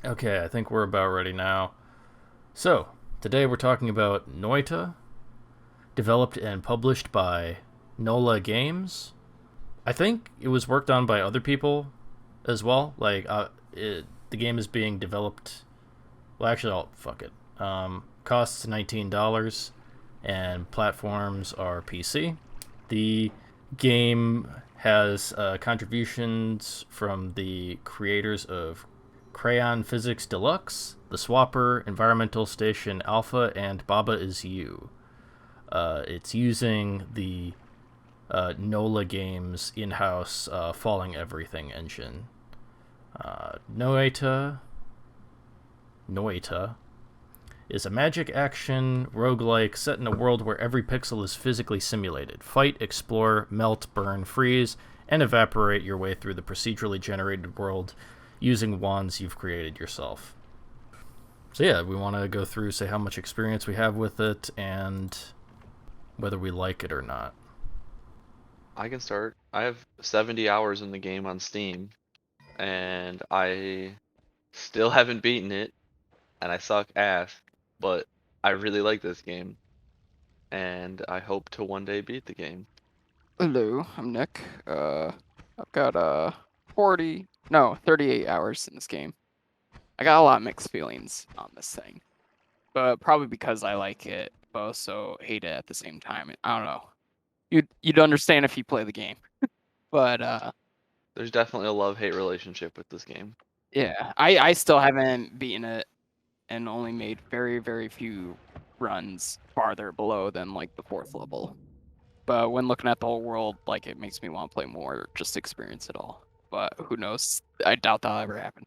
Okay, I think we're about ready now. So, today we're talking about Noita, developed and published by Nola Games. I think it was worked on by other people as well. The game is being developed. Well, actually, fuck it. Costs $19, and platforms are PC. The game has contributions from the creators of Crayon Physics Deluxe, The Swapper, Environmental Station Alpha, and Baba Is You. It's using the NOLA Games in-house Falling Everything engine. Noita is a magic action roguelike set in a world where every pixel is physically simulated. Fight, explore, melt, burn, freeze, and evaporate your way through the procedurally generated world using wands you've created yourself. So yeah, we want to go through, say how much experience we have with it, and whether we like it or not. I can start. I have 70 hours in the game on Steam, and I still haven't beaten it, and I suck ass, but I really like this game, and I hope to one day beat the game. Hello, I'm Nick. I've got 40, no, 38 hours in this game. I got a lot of mixed feelings on this thing, but probably because I like it, but also hate it at the same time. I don't know. You'd understand if you play the game, but There's definitely a love-hate relationship with this game. yeah, I still haven't beaten it and only made very few runs farther below than like the 4th level. But when looking at the whole world, like it makes me want to play more, just to experience it all. But who knows? I doubt that'll ever happen.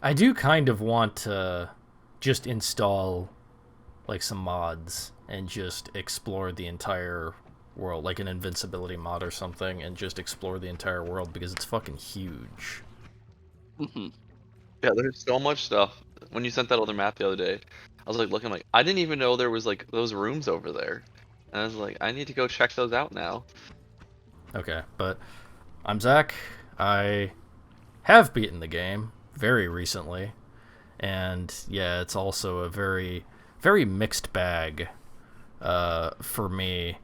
I do kind of want to just install like some mods and just explore the entire world, like an invincibility mod or something, and just explore the entire world because it's fucking huge. Hmm. Yeah, there's so much stuff. When you sent that other map the other day, I was like looking like I didn't even know there was like those rooms over there. And I was like, I need to go check those out now. Okay, but I'm Zach. I have beaten the game very recently, and yeah, it's also a very mixed bag for me.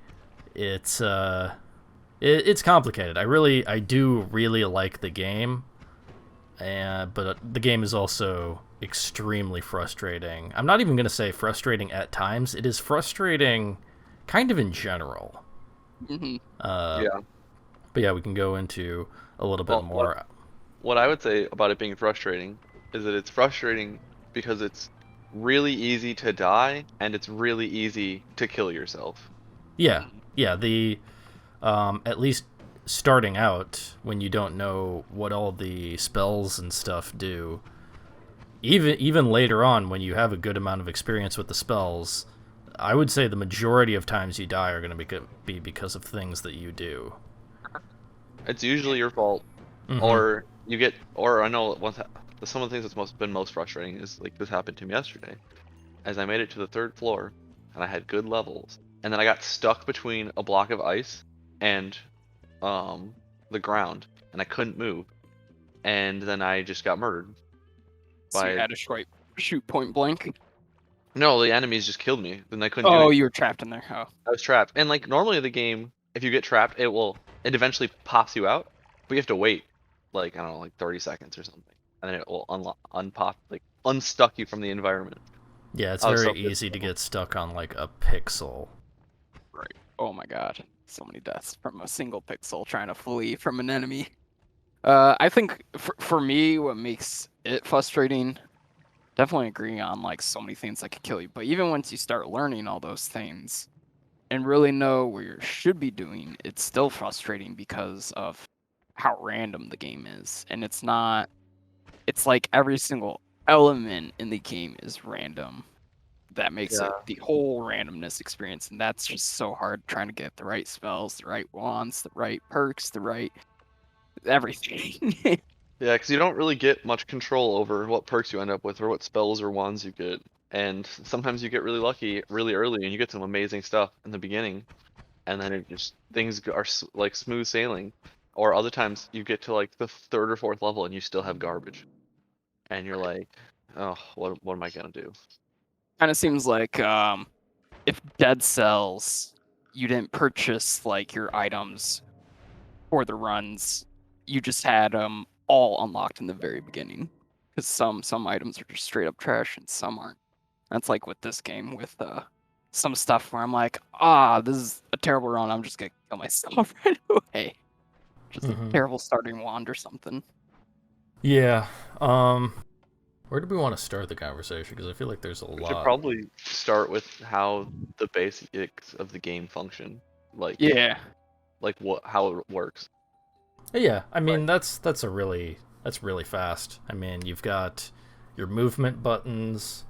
It's it's complicated. I do really like the game, and but the game is also extremely frustrating. I'm not even gonna say frustrating at times. It is frustrating, kind of in general. Hmm. Uh, Yeah. but yeah, we can go into a little bit Well, what more. what I would say about it being frustrating is that it's frustrating because it's really easy to die and it's really easy to kill yourself. Yeah, yeah. The at least starting out when you don't know what all the spells and stuff do. Even later on when you have a good amount of experience with the spells, I would say the majority of times you die are going to be because of things that you do. It's usually your fault, Mm-hmm. or you get, or I know some of the things that's been most frustrating is like this happened to me yesterday, as I made it to the third floor, and I had good levels, and then I got stuck between a block of ice and um the ground, and I couldn't move, and then I just got murdered So you by had to shoot point blank. no, the enemies just killed me, then I couldn't do Oh, anything. you were trapped in there. Oh, I was trapped. And like normally the game, if you get trapped, it eventually pops you out, but you have to wait like I don't know, like 30 seconds or something. And then it will unpop like unstuck you from the environment. Yeah, it's I was very so easy to pissed. get stuck on like a pixel. right. Oh my God. So many deaths from a single pixel trying to flee from an enemy. I think for me, what makes it frustrating, definitely agreeing on like so many things that could kill you. But even once you start learning all those things and really know where you should be doing, it's still frustrating because of how random the game is. And it's not, it's like every single element in the game is random. That makes it Yeah. the whole randomness experience. And that's just so hard trying to get the right spells, the right wands, the right perks, the right everything. Yeah, because you don't really get much control over what perks you end up with or what spells or wands you get. And sometimes you get really lucky really early and you get some amazing stuff in the beginning, and then it just are like smooth sailing. Or other times you get to like the third or fourth level and you still have garbage. and you're like, oh, what am I gonna do? Kind of seems like if Dead Cells, you didn't purchase like your items for the runs, you just had them all unlocked in the very beginning. Because some items are just straight up trash and some aren't. That's like with this game with some stuff where I'm like, this is a terrible run. I'm just gonna kill myself right away. Just a Mm-hmm. terrible starting wand or something. Yeah. Where do we want to start the conversation? Because I feel like there's a We should lot. probably start with how the basics of the game function, like Yeah. how it works. Yeah, I mean Right. that's really fast. I mean, you've got your movement buttons,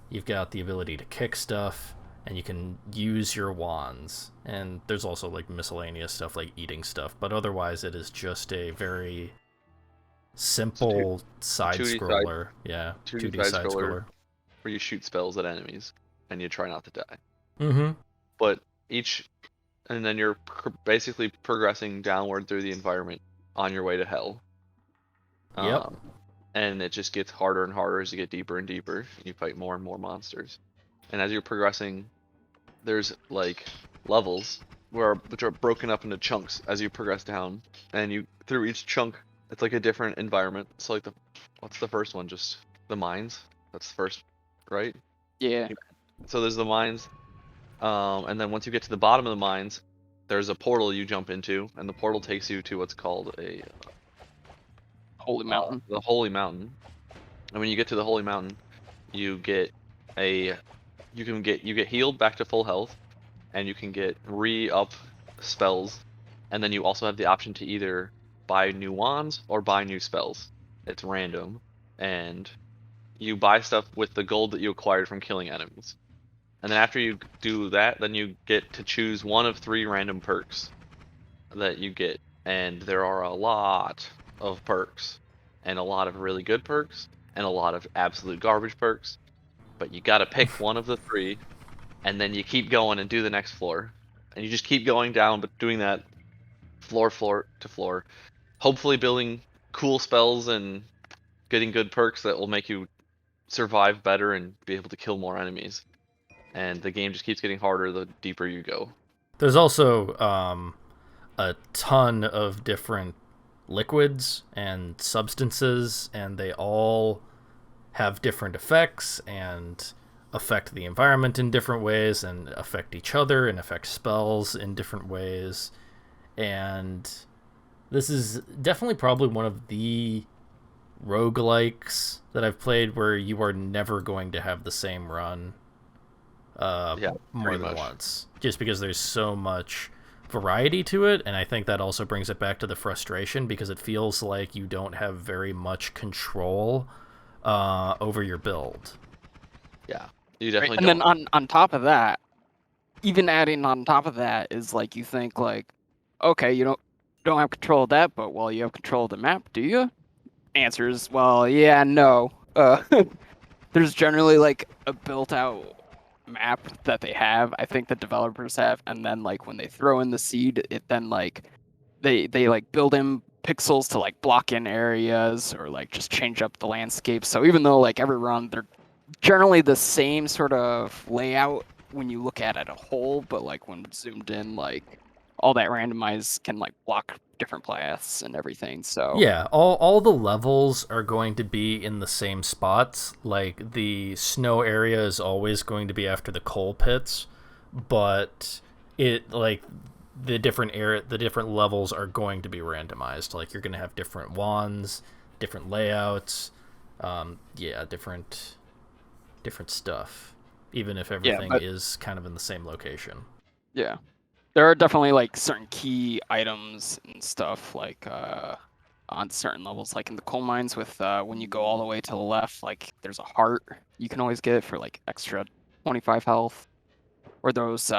you've got the ability to kick stuff, and you can use your wands. And there's also like miscellaneous stuff like eating stuff, but otherwise it is just a very It's a simple side 2D scroller. Yeah, 2D 2D side side scroller scroller. where you shoot spells at enemies and you try not to die. Mm-hmm. But and then you're basically progressing downward through the environment on your way to hell. Yep. And it just gets harder and harder as you get deeper and deeper. You fight more and more monsters. And as you're progressing, there's like levels which are broken up into chunks as you progress down. And you through each chunk, it's like a different environment. So like what's the first one? Just the mines. That's the first, right? Yeah. So there's the mines. And then once you get to the bottom of the mines, there's a portal you jump into, and the portal takes you to what's called Holy Mountain. the Holy Mountain. And when you get to the Holy Mountain, you get you get healed back to full health, and you can get re-up spells, and then you also have the option to either buy new wands or buy new spells. It's random, and you buy stuff with the gold that you acquired from killing enemies. And then after you do that, then you get to choose one of 3 random perks that you get. And there are a lot of perks, and a lot of really good perks, and a lot of absolute garbage perks. But you gotta pick one of the 3, and then you keep going and do the next floor. And you just keep going down, but doing that floor to floor. Hopefully building cool spells and getting good perks that will make you survive better and be able to kill more enemies. And the game just keeps getting harder the deeper you go. There's also a ton of different liquids and substances, and they all have different effects and affect the environment in different ways and affect each other and affect spells in different ways. And this is definitely probably one of the roguelikes that I've played where you are never going to have the same run Yeah, more pretty than much. once, just because there's so much variety to it. And I think that also brings it back to the frustration, because it feels like you don't have very much control over your build. Yeah, you Right? definitely And don't. then on top of that, even adding on top of that is like you think like, okay, you don't have control of that, but well, you have control of the map, do you? Answers, well, yeah, no. There's generally like a built-out map that they have. I think the developers have, and then like when they throw in the seed, it then like they like build in pixels to like block in areas or like just change up the landscape. So even though like every run they're generally the same sort of layout when you look at it a whole, but like when zoomed in, like all that randomized can like block different paths and everything. So Yeah, all the levels are going to be in the same spots. Like the snow area is always going to be after the coal pits, but it like the different levels are going to be randomized. Like you're going to have different wands, different layouts, yeah, different stuff. Even if yeah, everything but is kind of in the same location. yeah, there are definitely like certain key items and stuff like on certain levels, like in the coal mines with when you go all the way to the left, like there's a heart you can always get for like extra 25 health, or those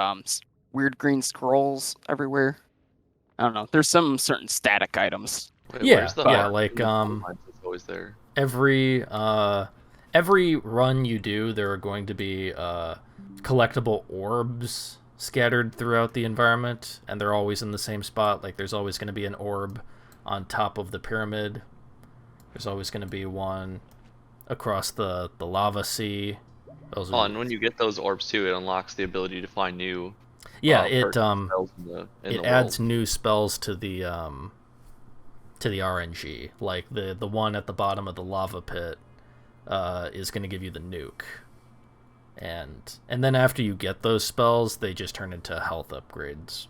weird green scrolls everywhere. I don't know. There's some certain static items, Wait, Yeah, where's the yeah, heart like in the coal mines that's always there? every run you do, there are going to be collectible orbs scattered throughout the environment, and they're always in the same spot. Like there's always going to be an orb on top of the pyramid. There's always going to be one across the lava sea. Those Oh, are, and when you get those orbs too, it unlocks the ability to find new yeah, perks and spells in it the adds world. new spells to the RNG. Like the one at the bottom of the lava pit is going to give you the nuke. And then after you get those spells, they just turn into health upgrades.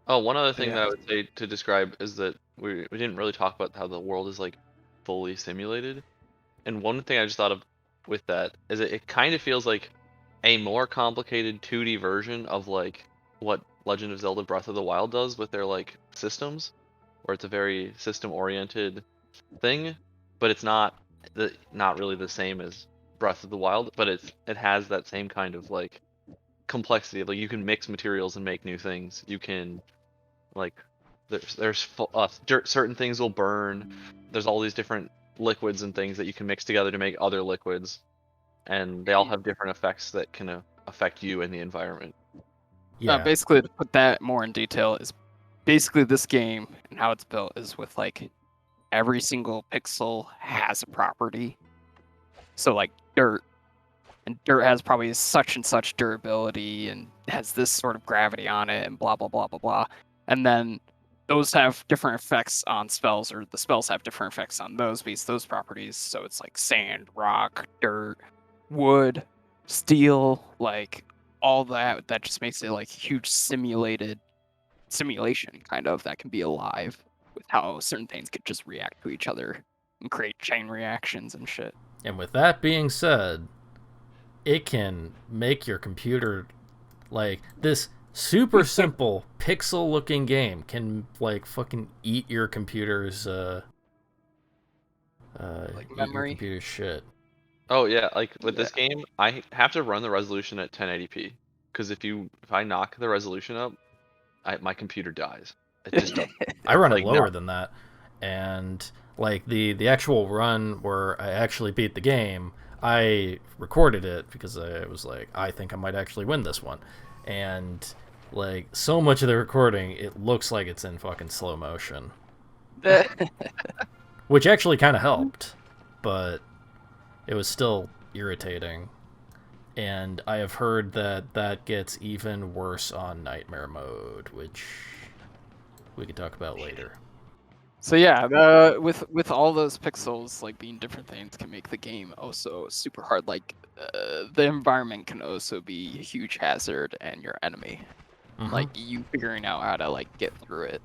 Oh, one other thing that Yeah. I would say to describe is that we didn't really talk about how the world is like fully simulated. And one thing I just thought of with that is it kind of feels like a more complicated 2D version of like what Legend of Zelda Breath of the Wild does with their like systems, where it's a very system oriented thing, but it's not really the same as Breath of the Wild, but it has that same kind of like complexity. Like you can mix materials and make new things. You can like certain things will burn. There's all these different liquids and things that you can mix together to make other liquids, and they all have different effects that can affect you and the environment. Yeah, Basically, to put that more in detail, is basically this game and how it's built is with like every single pixel has a property. So like dirt, and dirt has probably such and such durability and has this sort of gravity on it, and blah blah blah blah blah. And then those have different effects on spells, or the spells have different effects on those properties. So it's like sand, rock, dirt, wood, steel, like all that just makes it like huge simulation kind of that can be alive with how certain things could just react to each other and create chain reactions and shit. and with that being said, it can make your computer, like, this super simple pixel looking game can like fucking eat your computer's Like eat your memory. computer's shit. Oh yeah, like with this game, I have to run the resolution at 1080p because if I knock the resolution up, my computer dies. It just does. I run it Like, lower no. than that, and like the actual run where I actually beat the game, I recorded it because I was like, I think I might actually win this one, and like so much of the recording, it looks like it's in fucking slow motion, which actually kind of helped, but it was still irritating. And I have heard that that gets even worse on Nightmare mode, which we can talk about later. So yeah, with all those pixels like being different things can make the game also super hard. Like the environment can also be a huge hazard and your enemy. Mhm. Like you figuring out how to like get through it.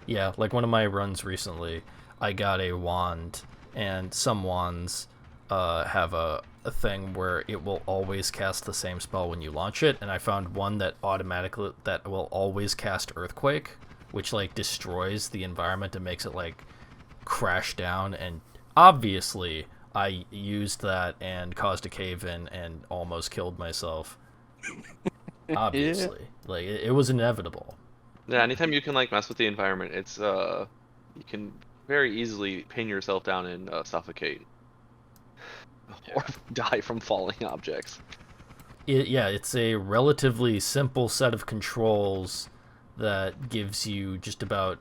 Yeah, like one of my runs recently, I got a wand, and some wands have a thing where it will always cast the same spell when you launch it, and I found one that will always cast Earthquake, which like destroys the environment and makes it like crash down, and obviously I used that and caused a cave in and almost killed myself. Obviously. Like it was inevitable. Yeah, anytime you can like mess with the environment, it's you can very easily pin yourself down and suffocate or die from falling objects. It's a relatively simple set of controls that gives you just about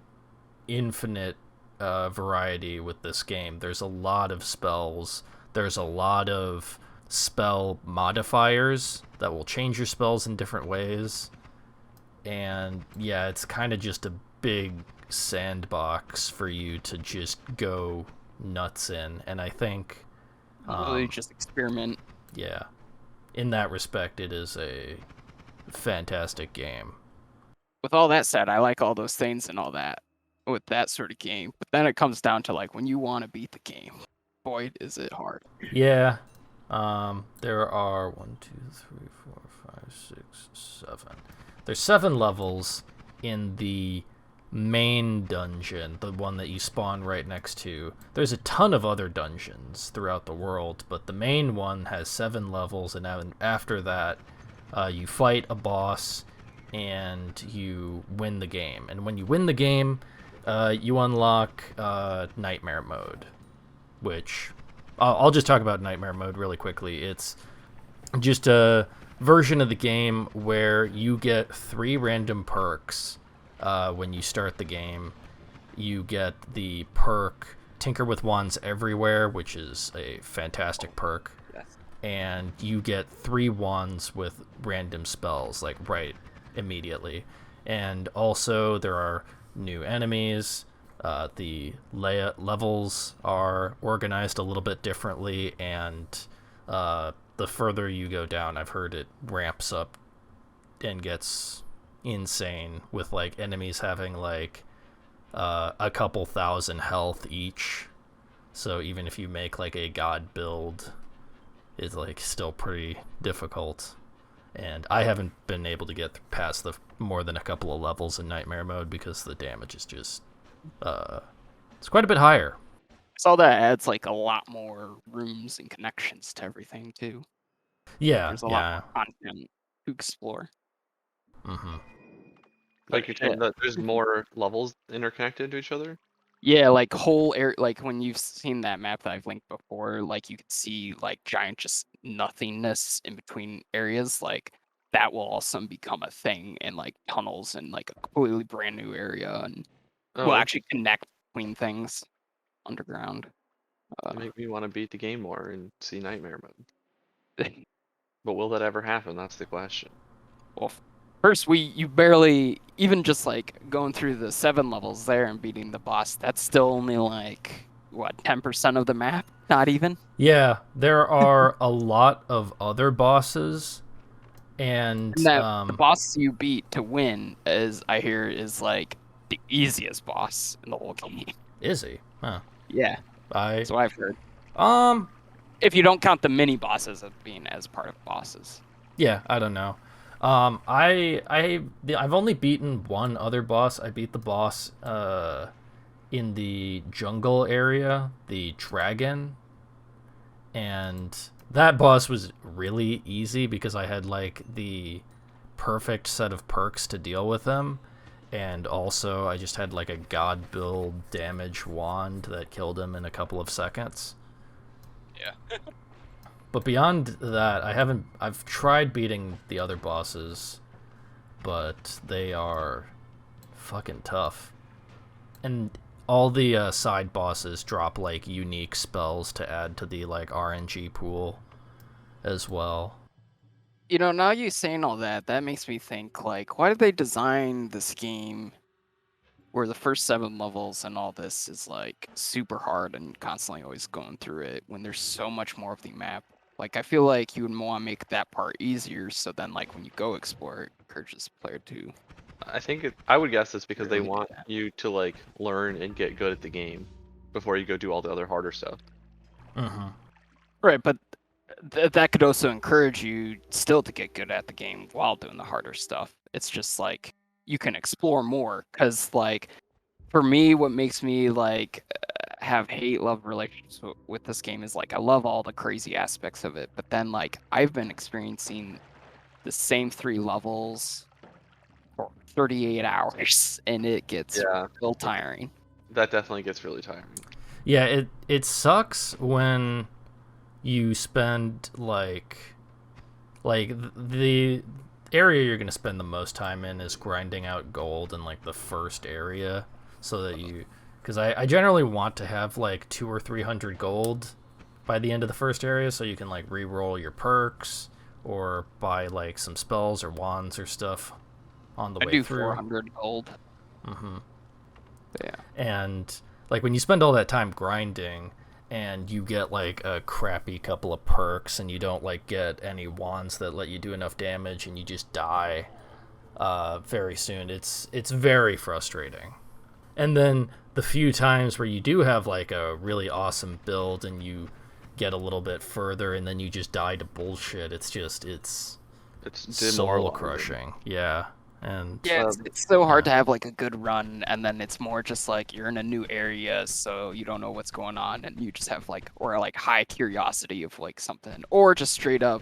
infinite variety with this game. There's a lot of spells. There's a lot of spell modifiers that will change your spells in different ways. And yeah, it's kind of just a big sandbox for you to just go nuts in. And I think, Really just experiment. yeah, in that respect, it is a fantastic game. With all that said, I like all those things and all that with that sort of game. But then it comes down to like when you want to beat the game, boy, is it hard. Yeah. There are 1, 2, 3, 4, 5, 6, 7. There's 7 levels in the main dungeon, the one that you spawn right next to. There's a ton of other dungeons throughout the world, but the main one has 7 levels, and after that, you fight a boss and you win the game. And when you win the game, you unlock Nightmare mode, which I'll just talk about Nightmare mode really quickly. It's just a version of the game where you get 3 random perks when you start the game. You get the perk Tinker with Wands Everywhere, which is a fantastic perk. Yes. And you get 3 wands with random spells, like, right immediately. And also, there are new enemies. The levels are organized a little bit differently, and the further you go down, I've heard it ramps up and gets insane with, like, enemies having, like, a couple thousand health each. So even if you make, like, a god build, it's, like, still pretty difficult. And I haven't been able to get past the more than a couple of levels in Nightmare mode because the damage is just it's quite a bit higher. So that adds like a lot more rooms and connections to everything too. Yeah, There's a lot more content to explore. Mm-hmm. Like you're saying that there's more levels interconnected to each other? Yeah, like whole air, like when you've seen that map that I've linked before, like you can see like giant just nothingness in between areas. Like that will also become a thing in like tunnels and like a completely brand new area, and will actually connect between things underground. Make me want to beat the game more and see Nightmare mode. But will that ever happen? That's the question. Well, first you barely even just like going through the 7 levels there and beating the boss. That's still only like what 10% of the map, not even. Yeah, there are a lot of other bosses, and that the boss you beat to win, as I hear, is like the easiest boss in the whole game. Is he? Huh. Yeah, that's what I've heard. If you don't count the mini bosses as being as part of bosses. Yeah, I don't know. I've only beaten one other boss. I beat the boss in the jungle area, the dragon, and that boss was really easy because I had like the perfect set of perks to deal with him, and also I just had like a god build damage wand that killed him in a couple of seconds. Yeah. But beyond that, I've tried beating the other bosses, but they are fucking tough. And all the side bosses drop like unique spells to add to the like RNG pool as well. You know, now you saying all that, that makes me think like, why did they design this game where the first 7 levels and all this is like super hard and constantly always going through it when there's so much more of the map? Like, I feel like you would want to make that part easier, so then, like, when you go explore, it encourages the player to. I would guess it's because they Really want you to like learn and get good at the game before you go do all the other harder stuff. Mm-hmm. Right, but that could also encourage you still to get good at the game while doing the harder stuff. It's just like you can explore more, because like for me, what makes me like have hate-love relationships with this game is like I love all the crazy aspects of it, but then like I've been experiencing the same 3 levels for 38 hours, and it gets real tiring. That definitely gets really tiring. Yeah, it sucks when you spend like the area you're gonna spend the most time in is grinding out gold in like the first area, so that you, because I generally want to have like 200 or 300 gold by the end of the first area, so you can like re-roll your perks or buy like some spells or wands or stuff on the way through. 400 gold. Mm-hmm. Yeah. And like when you spend all that time grinding and you get like a crappy couple of perks and you don't like get any wands that let you do enough damage and you just die very soon, it's very frustrating. And then the few times where you do have like a really awesome build and you get a little bit further and then you just die to bullshit, it's soul crushing. Yeah. And yeah, it's so hard to have like a good run, and then it's more just like you're in a new area, so you don't know what's going on, and you just have like, or like high curiosity of like something, or just straight up,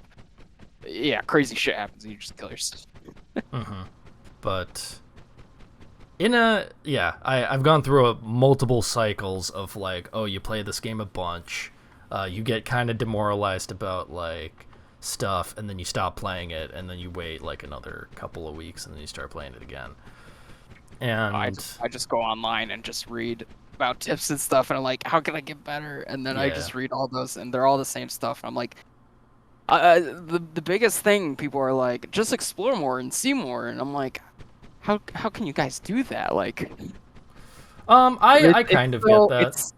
yeah, crazy shit happens and you just kill yourself. Mm-hmm. But I've gone through multiple cycles of like, oh, you play this game a bunch, you get kind of demoralized about like stuff, and then you stop playing it, and then you wait like another couple of weeks, and then you start playing it again. And I just go online and just read about tips and stuff, and I'm like, how can I get better? And then I Yeah. just read all those, and they're all the same stuff. And I'm like, the biggest thing people are like, just explore more and see more, and I'm like, how can you guys do that? Like, I kind of get that.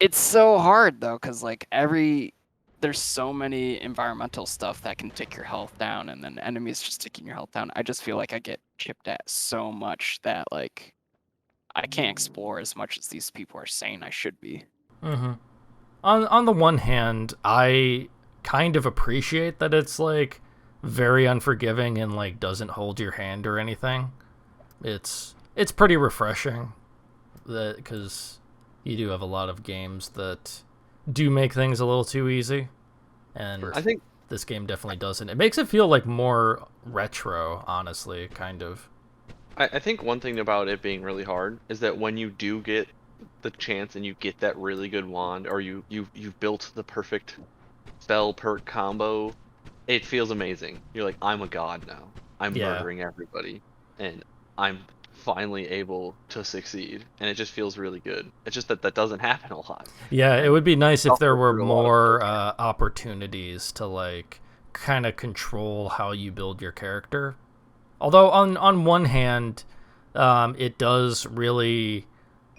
it's so hard though, because like there's so many environmental stuff that can take your health down, and then enemies just taking your health down. I just feel like I get chipped at so much that like I can't explore as much as these people are saying I should be. Mm-hmm. On the one hand, I kind of appreciate that it's like very unforgiving and like doesn't hold your hand or anything. It's pretty refreshing that because you do have a lot of games that do make things a little too easy, and I think this game definitely doesn't. It makes it feel like more retro, honestly, kind of. I think one thing about it being really hard is that when you do get the chance and you get that really good wand, or you've built the perfect spell perk combo, it feels amazing. You're like, I'm a god now. I'm Yeah. murdering everybody, and I'm finally able to succeed, and it just feels really good. It's just that that doesn't happen a lot. Yeah, it And would be nice if there suffer were through a lot of more those. opportunities to like kind of control how you build your character. Although on one hand, it does really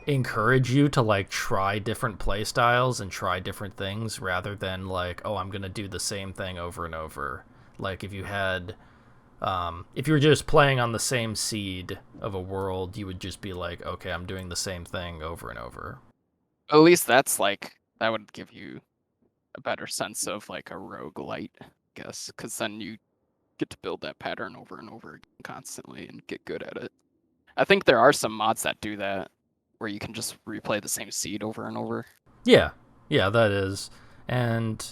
encourage you to like try different play styles and try different things rather than like, oh, I'm gonna do the same thing over and over. Like if you were just playing on the same seed of a world, you would just be like, okay, I'm doing the same thing over and over. At least that's like that would give you a better sense of like a roguelite, I guess, because then you get to build that pattern over and over again constantly and get good at it. I think there are some mods that do that, where you can just replay the same seed over and over. Yeah, yeah, that is, and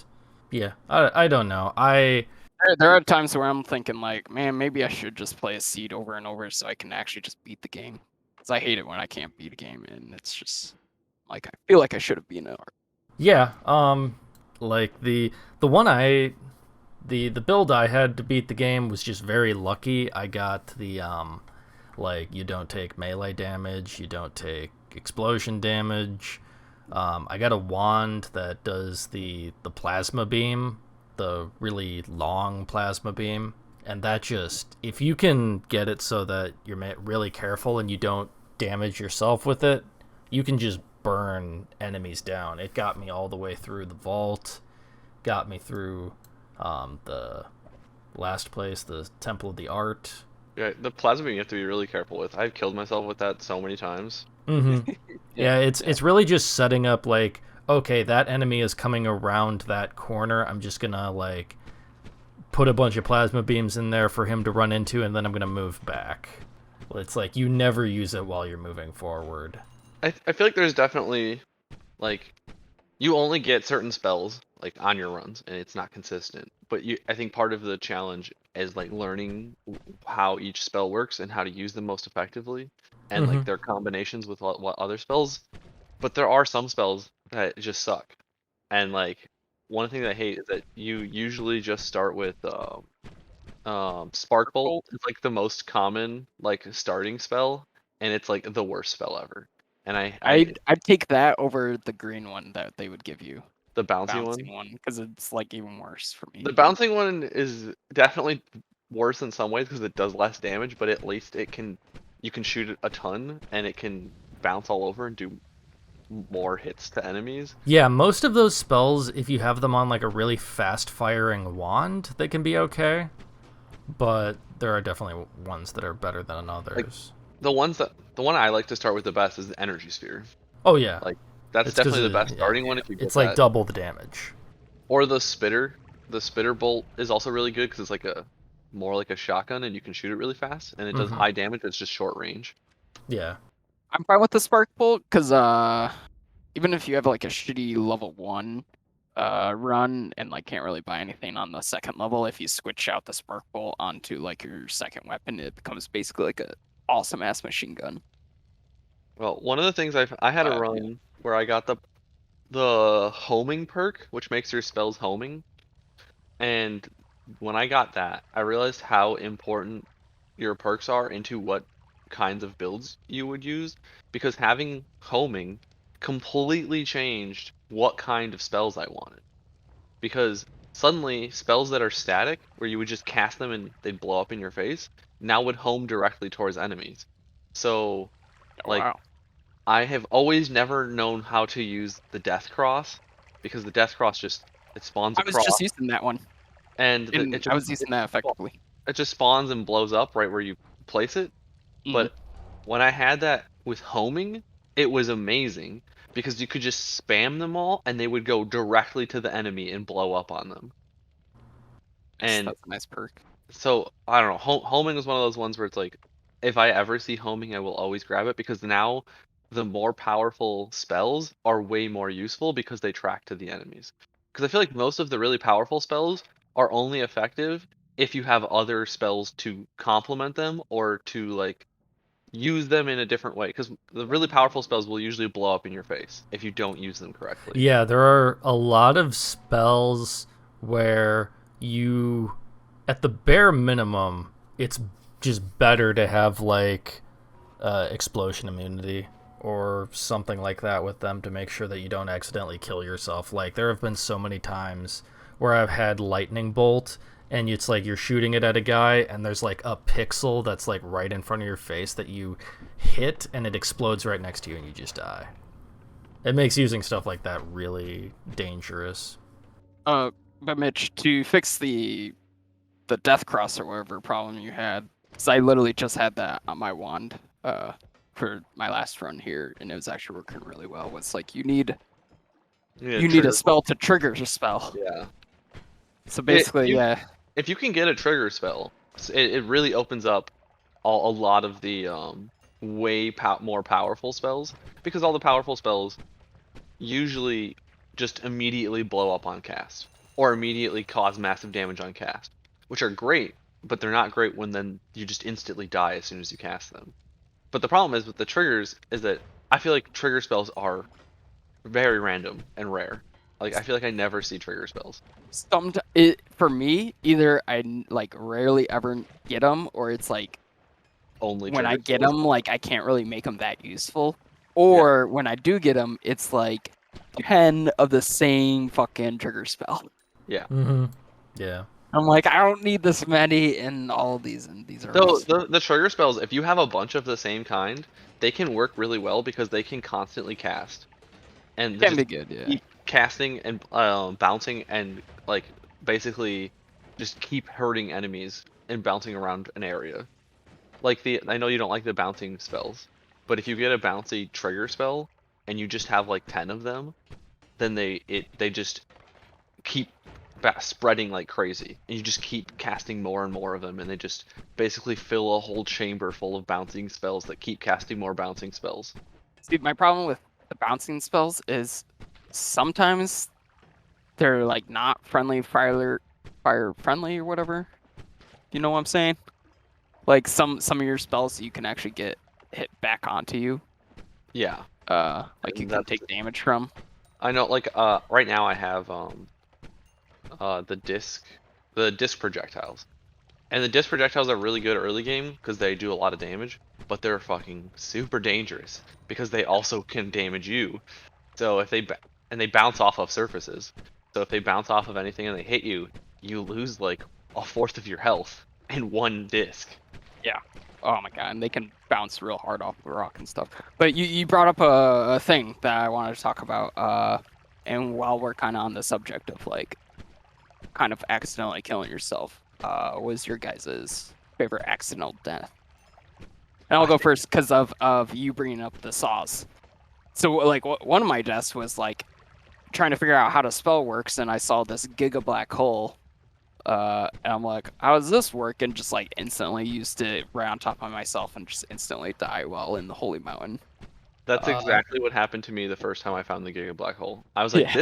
yeah, I don't know. There are times where I'm thinking like, man, maybe I should just play a seed over and over so I can actually just beat the game. Because I hate it when I can't beat a game, and it's just like I feel like I should have been an art. Yeah, like the one I the build I had to beat the game was just very lucky. I got the like you don't take melee damage, you don't take explosion damage. I got a wand that does the plasma beam, the really long plasma beam, and that just if you can get it so that you're really careful and you don't damage yourself with it, you can just burn enemies down. It got me all the way through the vault, got me through the last place, the Temple of the Art. Yeah, the plasma beam you have to be really careful with. I've killed myself with that so many times. Mm-hmm. Yeah, it's really just setting up like, okay, that enemy is coming around that corner. I'm just gonna like put a bunch of plasma beams in there for him to run into, and then I'm gonna move back. It's like you never use it while you're moving forward. I feel like there's definitely like you only get certain spells like on your runs, and it's not consistent. But I think part of the challenge is like learning how each spell works and how to use them most effectively, and Mm-hmm. like their combinations with what other spells. But there are some spells that just suck, and like one thing that I hate is that you usually just start with Spark Bolt. It's like the most common like starting spell, and it's like the worst spell ever. And I'd take that over the green one that they would give you, the the bouncy bouncing one. one, because it's like even worse for The me. bouncing one is definitely worse in some ways because it does less damage, but at least you can shoot it a ton and it can bounce all over and do more hits to enemies. Yeah, most of those spells, if you have them on like a really fast firing wand, they can be okay. But there are definitely ones that are better than others. The one I like to start with the best is the energy sphere. Oh yeah, Like that's it's because definitely the best starting one if you get it's like that. double the damage. Or the spitter. The spitter bolt is also really good because it's like a more like a shotgun and you can shoot it really fast and it does Mm-hmm. high damage. It's just short range. Yeah. I'm fine with the spark bolt because even if you have like a shitty level 1 run and like can't really buy anything on the second level, if you switch out the spark bolt onto like your second weapon, it becomes basically like a awesome ass machine gun. Well, one of the things I had a Yeah. run where I got the homing perk, which makes your spells homing, and when I got that, I realized how important your perks are into what kinds of builds you would use, because having homing completely changed what kind of spells I wanted. Because suddenly spells that are static, where you would just cast them and they'd blow up in your face, now would home directly towards enemies. So, Oh, like, wow. I have always never known how to use the Death Cross, because the Death Cross just it spawns a I was just cross using that one, and and I was using that effectively. it just spawns and blows up right where you place it. Mhm. But when I had that with homing, it was amazing because you could just spam them all and they would go directly to the enemy and blow up on them. And That's a nice perk. so I don't know. Homing is one of those ones where it's like, if I ever see homing, I will always grab it because now the more powerful spells are way more useful because they track to the enemies. Because I feel like most of the really powerful spells are only effective if you have other spells to complement them or to like use them in a different way. Because the really powerful spells will usually blow up in your face if you don't use them correctly. Yeah, there are a lot of spells where you, at the bare minimum, it's just better to have like explosion immunity or something like that with them to make sure that you don't accidentally kill yourself. Like there have been so many times where I've had lightning bolt and it's like you're shooting it at a guy and there's like a pixel that's like right in front of your face that you hit and it explodes right next to you and you just die. It makes using stuff like that really dangerous. But Mitch, to fix the death cross or whatever problem you had, because I literally just had that on my wand for my last run here, and it was actually working really well. Was like you need a spell to trigger a spell. Yeah. So basically, yeah. If you can get a trigger spell, it really opens up a lot of the more powerful spells, because all the powerful spells usually just immediately blow up on cast or immediately cause massive damage on cast, which are great, but they're not great when then you just instantly die as soon as you cast them. But the problem is with the triggers is that I feel like trigger spells are very random and rare. Like I feel like I never see trigger spells. For me, either I like rarely ever get them, or it's like Only when I trigger get spells. them, like I can't really make them that useful. Or when I do get them, it's like 10 of the same fucking trigger spell. Yeah. Mm-hmm. Yeah. I'm like, I don't need this many in all of these, and these are. So the trigger spells, if you have a bunch of the same kind, they can work really well because they can constantly cast, and Can just be good, yeah. keep casting and bouncing and like basically just keep hurting enemies and bouncing around an area. Like I know you don't like the bouncing spells, but if you get a bouncy trigger spell and you just have like 10 of them, then they just keep spreading like crazy, and you just keep casting more and more of them, and they just basically fill a whole chamber full of bouncing spells that keep casting more bouncing spells. See, my problem with the bouncing spells is sometimes they're like not fire friendly or whatever. You know what I'm saying? Like some of your spells you can actually get hit back onto you. Yeah. Like you can take damage from. I know, like right now I have the disc projectiles. And the disc projectiles are really good early game because they do a lot of damage, but they're fucking super dangerous because they also can damage you. So if they bounce off of surfaces. So if they bounce off of anything and they hit you, you lose like a fourth of your health in one disc. Yeah. Oh my god, and they can bounce real hard off the rock and stuff. But you brought up a thing that I wanted to talk about. And while we're kind of on the subject of like kind of accidentally killing yourself, was your guys' favorite accidental death? And I'll go first because of you bringing up the saws. So like one of my deaths was like trying to figure out how the spell works, and I saw this giga black hole. And I'm like, how does this work? And just like instantly used it right on top of myself and just instantly die while in the Holy Mountain. That's exactly what happened to me the first time I found the Giga Black Hole. I was like,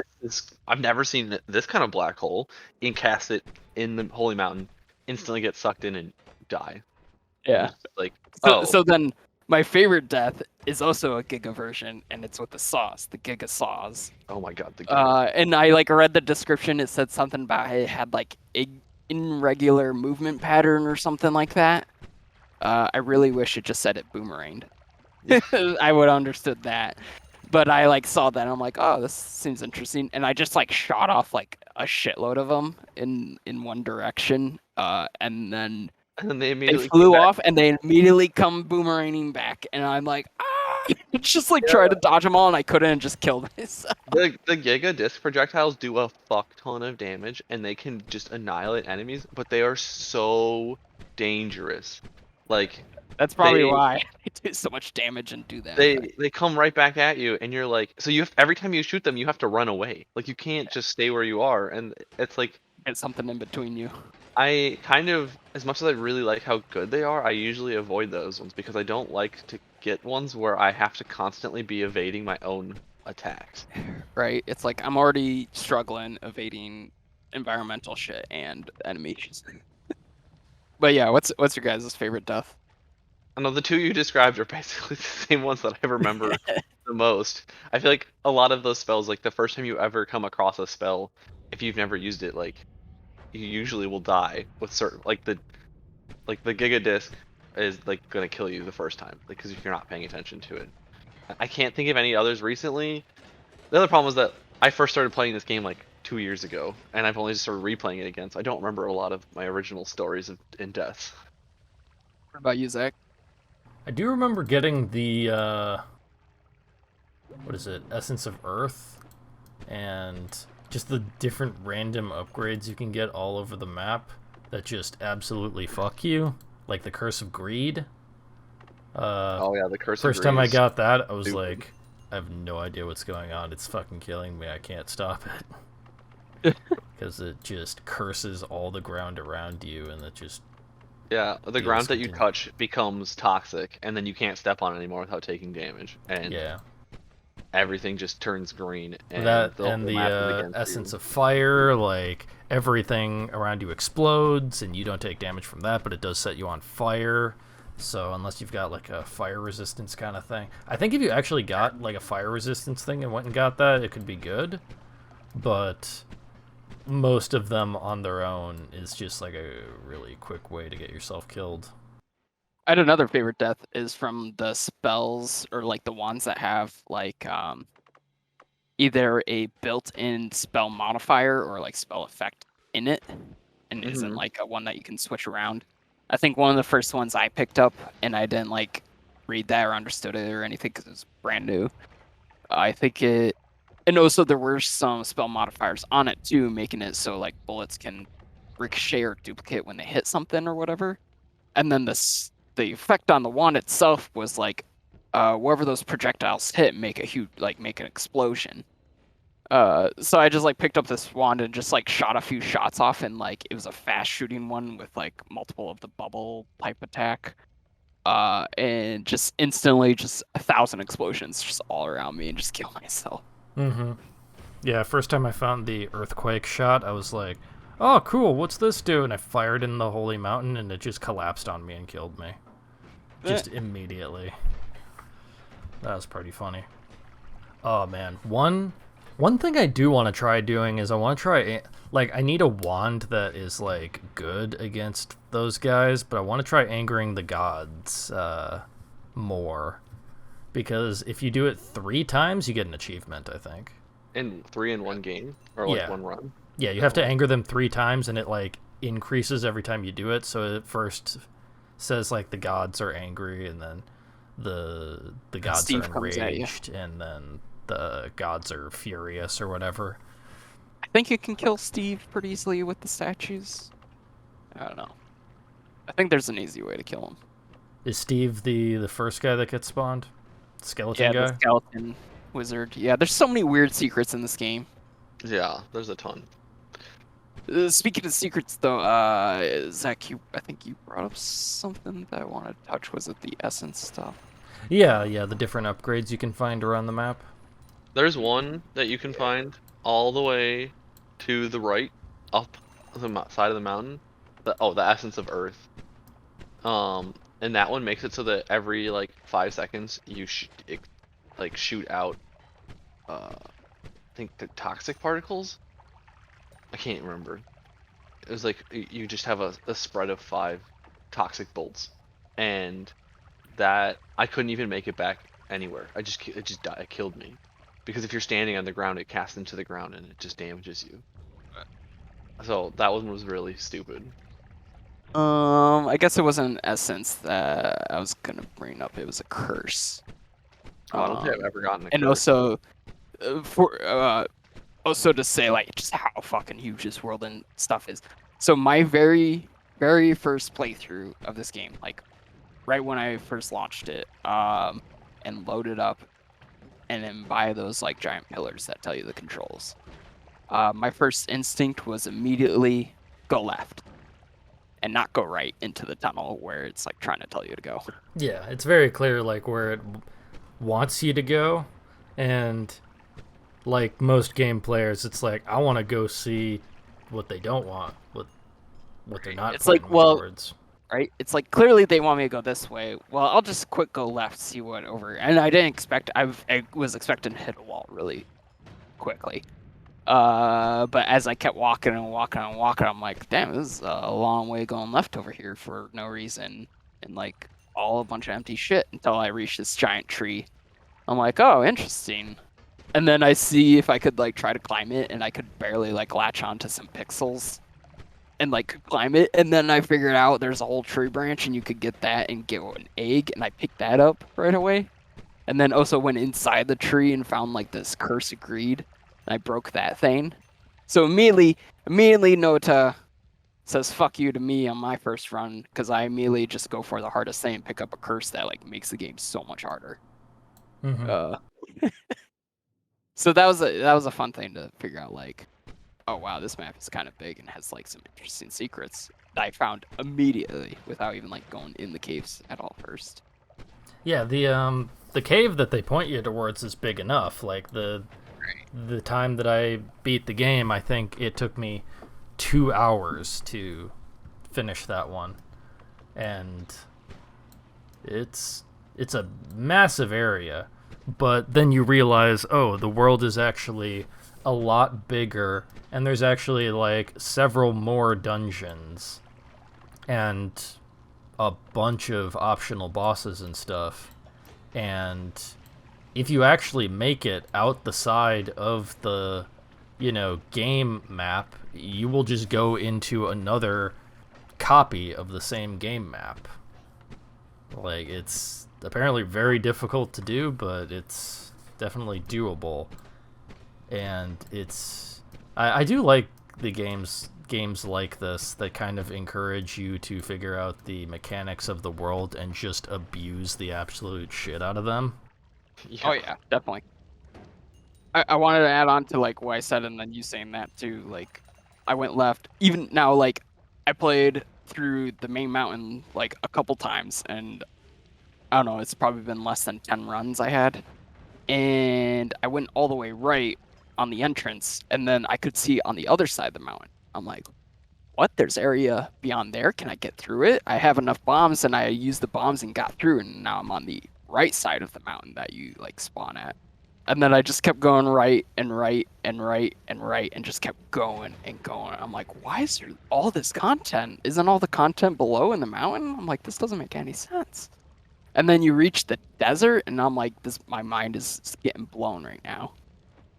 I've never seen this kind of black hole. And cast it in the Holy Mountain, instantly get sucked in and die. Yeah. Like, so then my favorite death is also a Giga version, and it's with the saws, the Giga saws. Oh my god, the Giga. And I like read the description. It said something about it had like irregular movement pattern or something like that. I really wish it just said it boomeranged. I would have understood that. But I like saw that and I'm like, oh, this seems interesting, and I just like shot off like a shitload of them in one direction, and then And then they they immediately came flew back. off and they immediately come boomeranging back, and I'm like, ah! It's just like try Yeah. to dodge them all, and I couldn't, and just killed myself. The Giga Disc projectiles do a fuck ton of damage, and they can just annihilate enemies, but they are so dangerous. Like That's probably they why I do so much damage and do that they effect. they come right back at you, and you're like, so you have every time you shoot them, you have to run away. Like you can't just stay where you are, and it's like Get something in between you. I kind of, as much as I really like how good they are, I usually avoid those ones because I don't like to get ones where I have to constantly be evading my own attacks. Right? It's like I'm already struggling evading environmental shit and enemies. But yeah, what's your guys' favorite death? I know the two you described are basically the same ones that I remember the most. I feel like a lot of those spells, like the first time you ever come across a spell, if you've never used it, like you usually will die with certain, like the Giga Disc is like gonna kill you the first time because if you're not paying attention to it. I can't think of any others recently. The other problem was that I first started playing this game like 2 years ago, and I've only just started replaying it again, so I don't remember a lot of my original stories in deaths. What about you, Zach? I do remember getting the what is it, Essence of Earth, and just the different random upgrades you can get all over the map that just absolutely fuck you, like the Curse of Greed. Oh yeah, the Curse of First time I Greed is got that, I was stupid. like, I have no idea what's going on. It's fucking killing me. I can't stop it. Because it just curses all the ground around you, and it just Yeah, the deals ground that you continue. touch becomes toxic, and then you can't step on it anymore without taking damage, and Yeah. everything just turns green, and That the and whole the map is against essence you. of fire, like everything around you explodes, and you don't take damage from that, but it does set you on fire. So unless you've got like a fire resistance kind of thing, I think if you actually got like a fire resistance thing and went and got that, it could be good. But most of them on their own is just like a really quick way to get yourself killed. I had another favorite death is from the spells or like the ones that have like either a built-in spell modifier or like spell effect in it, and isn't Hmm. like a one that you can switch around. I think one of the first ones I picked up, and I didn't like read that or understood it or anything because it was brand new. I think it, and also there were some spell modifiers on it too, making it so like bullets can ricochet or duplicate when they hit something or whatever. And then the effect on the wand itself was like wherever those projectiles hit, make a huge like make an explosion. So I just like picked up this wand and just like shot a few shots off, and like it was a fast shooting one with like multiple of the bubble type attack. And just instantly just 1,000 explosions just all around me and just kill myself. Mm-hmm. Yeah, first time I found the earthquake shot, I was like, "Oh, cool! What's this do?" And I fired in the holy mountain, and it just collapsed on me and killed me, Eh, just immediately. That was pretty funny. Oh man, one thing I do want to try doing is I want to try like I need a wand that is like good against those guys, but I want to try angering the gods more because if you do it 3 times, you get an achievement. I think. In three in one game or like Yeah, one run. yeah, you have to Oh, anger them 3 times, and it like increases every time you do it. So it first says like the gods are angry, and then the gods are Steve comes at you. enraged, and then the gods are furious or whatever. I think you can kill Steve pretty easily with the statues. I don't know. I think there's an easy way to kill him. Is Steve the first guy that gets spawned? Skeleton Yeah, the guy? skeleton wizard. Yeah, there's so many weird secrets in this game. yeah, there's a ton. Speaking of secrets, though, Zach, I think you brought up something that I wanted to touch. Was it the essence stuff? Yeah, yeah, the different upgrades you can find around the map. There's one that you can find all the way to the right, up the side of the mountain. The Essence of Earth. And that one makes it so that every like 5 seconds you like shoot out, I think the toxic particles. I can't remember. It was like you just have a spread of 5 toxic bolts, and that I couldn't even make it back anywhere. It killed me. Because if you're standing on the ground, it casts into the ground and it just damages you. So that one was really stupid. I guess it wasn't essence that I was gonna bring up. It was a curse. Oh, I don't think I've ever gotten a And curse. also, also to say like just how fucking huge this world and stuff is. So my very first playthrough of this game, like right when I first launched it, and loaded up, and then buy those like giant pillars that tell you the controls. My first instinct was immediately go left and not go right into the tunnel where it's like trying to tell you to go. Yeah, it's very clear like where it wants you to go, and like most game players, it's like I want to go see what they don't want, what they're not. It's like, pointing me well, towards. right? It's like clearly they want me to go this way. Well, I'll just quick go left, see what over. And I didn't expect. I was expecting to hit a wall really quickly. But as I kept walking and walking and walking, I'm like, damn, this is a long way going left over here for no reason, and like all a bunch of empty shit until I reach this giant tree. I'm like, oh, interesting. And then I see if I could like try to climb it, and I could barely like latch onto some pixels and like climb it. And then I figured out there's a whole tree branch, and you could get that and get an egg, and I picked that up right away. And then also went inside the tree and found like this curse of greed, and I broke that thing. So immediately Noita says "fuck you" to me on my first run because I immediately just go for the hardest thing and pick up a curse that like makes the game so much harder. Mm-hmm. So that was a fun thing to figure out. Like, oh wow, this map is kind of big and has like some interesting secrets that I found immediately without even like going in the caves at all first. Yeah, the cave that they point you towards is big enough. Like the time that I beat the game, I think it took me 2 hours to finish that one, and it's a massive area. But then you realize, oh, the world is actually a lot bigger, and there's actually like several more dungeons and a bunch of optional bosses and stuff. And if you actually make it out the side of the, game map, you will just go into another copy of the same game map. Like, it's apparently very difficult to do, but it's definitely doable. And I do like the games like this that kind of encourage you to figure out the mechanics of the world and just abuse the absolute shit out of them. Yeah. Oh yeah, definitely. I wanted to add on to like what I said and then you saying that too. Like, I went left. Even now, like, I played through the main mountain like a couple times, and I don't know, it's probably been less than 10 runs I had. And I went all the way right on the entrance, and then I could see on the other side of the mountain. I'm like, what? There's area beyond there? Can I get through it? I have enough bombs, and I used the bombs and got through, and now I'm on the right side of the mountain that you like spawn at. And then I just kept going right and right and right and right and just kept going and going. I'm like, why is there all this content? Isn't all the content below in the mountain? I'm like, this doesn't make any sense. And then you reach the desert, and I'm like, my mind is getting blown right now.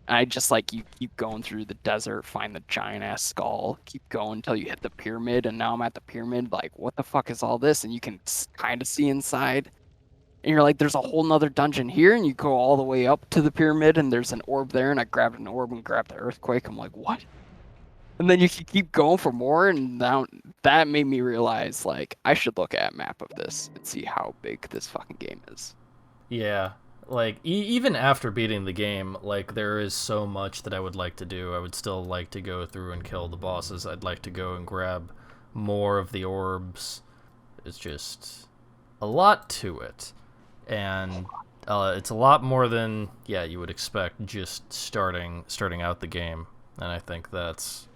And I just like, you keep going through the desert, find the giant ass skull, keep going until you hit the pyramid, and now I'm at the pyramid, like, what the fuck is all this? And you can kind of see inside. And you're like, there's a whole nother dungeon here, and you go all the way up to the pyramid, and there's an orb there, and I grabbed an orb and grabbed the earthquake. I'm like, what? And then you can keep going for more, and that made me realize, like, I should look at a map of this and see how big this fucking game is. Yeah, like even after beating the game, like there is so much that I would like to do. I would still like to go through and kill the bosses. I'd like to go and grab more of the orbs. It's just a lot to it, and it's a lot more than you would expect just starting out the game. And I think that's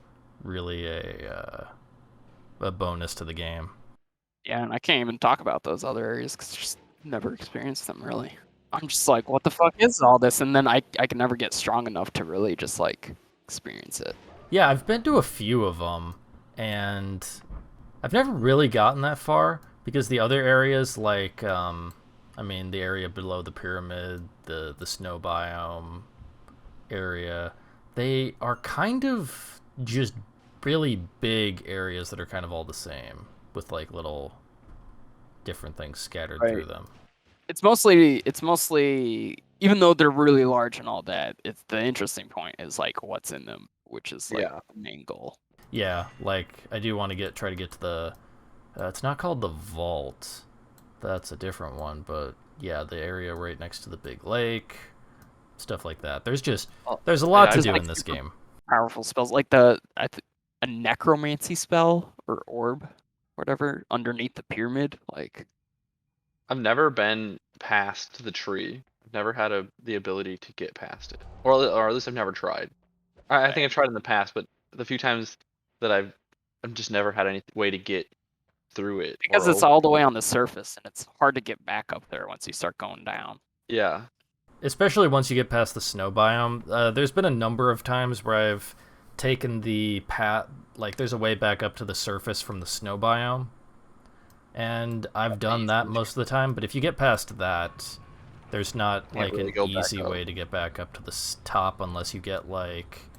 really a bonus to the game. Yeah, and I can't even talk about those other areas because I just never experienced them really. I'm just like, what the fuck is all this? And then I can never get strong enough to really just like experience it. Yeah, I've been to a few of them, and I've never really gotten that far because the other areas like I mean, the area below the pyramid, the snow biome area, they are kind of just really big areas that are kind of all the same with like little different things scattered through Right. them. It's mostly even though they're really large and all that, it's the interesting point is like what's in them, which is like Yeah. the main goal. Yeah, like I do want to try to get to the. It's not called the vault. That's a different one, but yeah, the area right next to the big lake, stuff like that. Oh, There's a lot yeah, to I do like in this super game. powerful spells like a necromancy spell or orb, whatever, underneath the pyramid. Like I've never been past the tree. I've never had the ability to get past it, or at least I've never tried. I think I've tried in the past, but the few times that I've just never had any way to get through it because or it's over. all the way on the surface and it's hard to get back up there once you start going down. Yeah, Especially once you get past the snow biome. There's been a number of times where I've taken the path, like there's a way back up to the surface from the snow biome, and I've done that most of the time. But if you get past that, there's not can't like really an go back easy up. way to get back up to the top unless you get like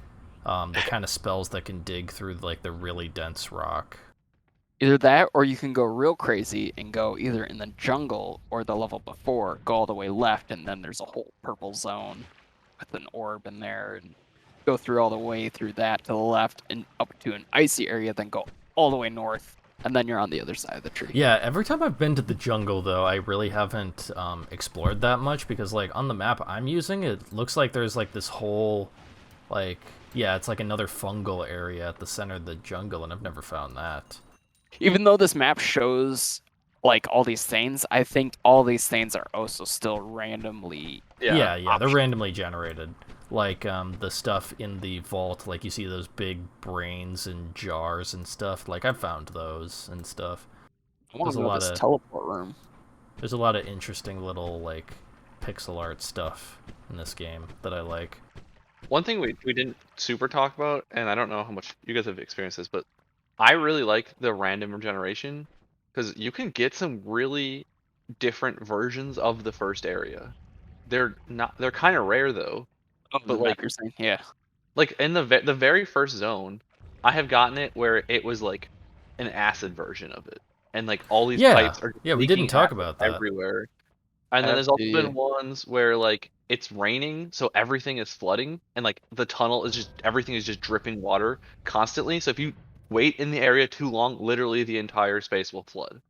the kind of spells that can dig through like the really dense rock. Either that or you can go real crazy and go either in the jungle or the level before, go all the way left, and then there's a whole purple zone with an orb in there, and go through all the way through that to the left and up to an icy area, then go all the way north, and then you're on the other side of the tree. Yeah, every time I've been to the jungle, though, I really haven't explored that much because, like, on the map I'm using, it looks like there's, like, this whole, like, yeah, it's like another fungal area at the center of the jungle, and I've never found that. Even though this map shows like all these things, I think all these things are also still randomly. Yeah, they're optional. randomly generated. Like, the stuff in the vault, like, you see those big brains and jars and stuff. Like, I've found those and stuff. I want There's to a know lot this of teleport room. there's a lot of interesting little, like, pixel art stuff in this game that I like. one thing we didn't super talk about, and I don't know how much you guys have experienced this, but I really like the random regeneration because you can get some really different versions of the first area. They're kind of rare though, Oh, but the map you're saying, yeah. like in the very first zone, I have gotten it where it was like an acid version of it, and like all these Yeah, pipes are just yeah, we didn't leaking talk acid about that. everywhere. And then That's there's also the been ones where like it's raining, so everything is flooding, and like the tunnel is just everything is just dripping water constantly. So if you wait in the area too long, literally the entire space will flood.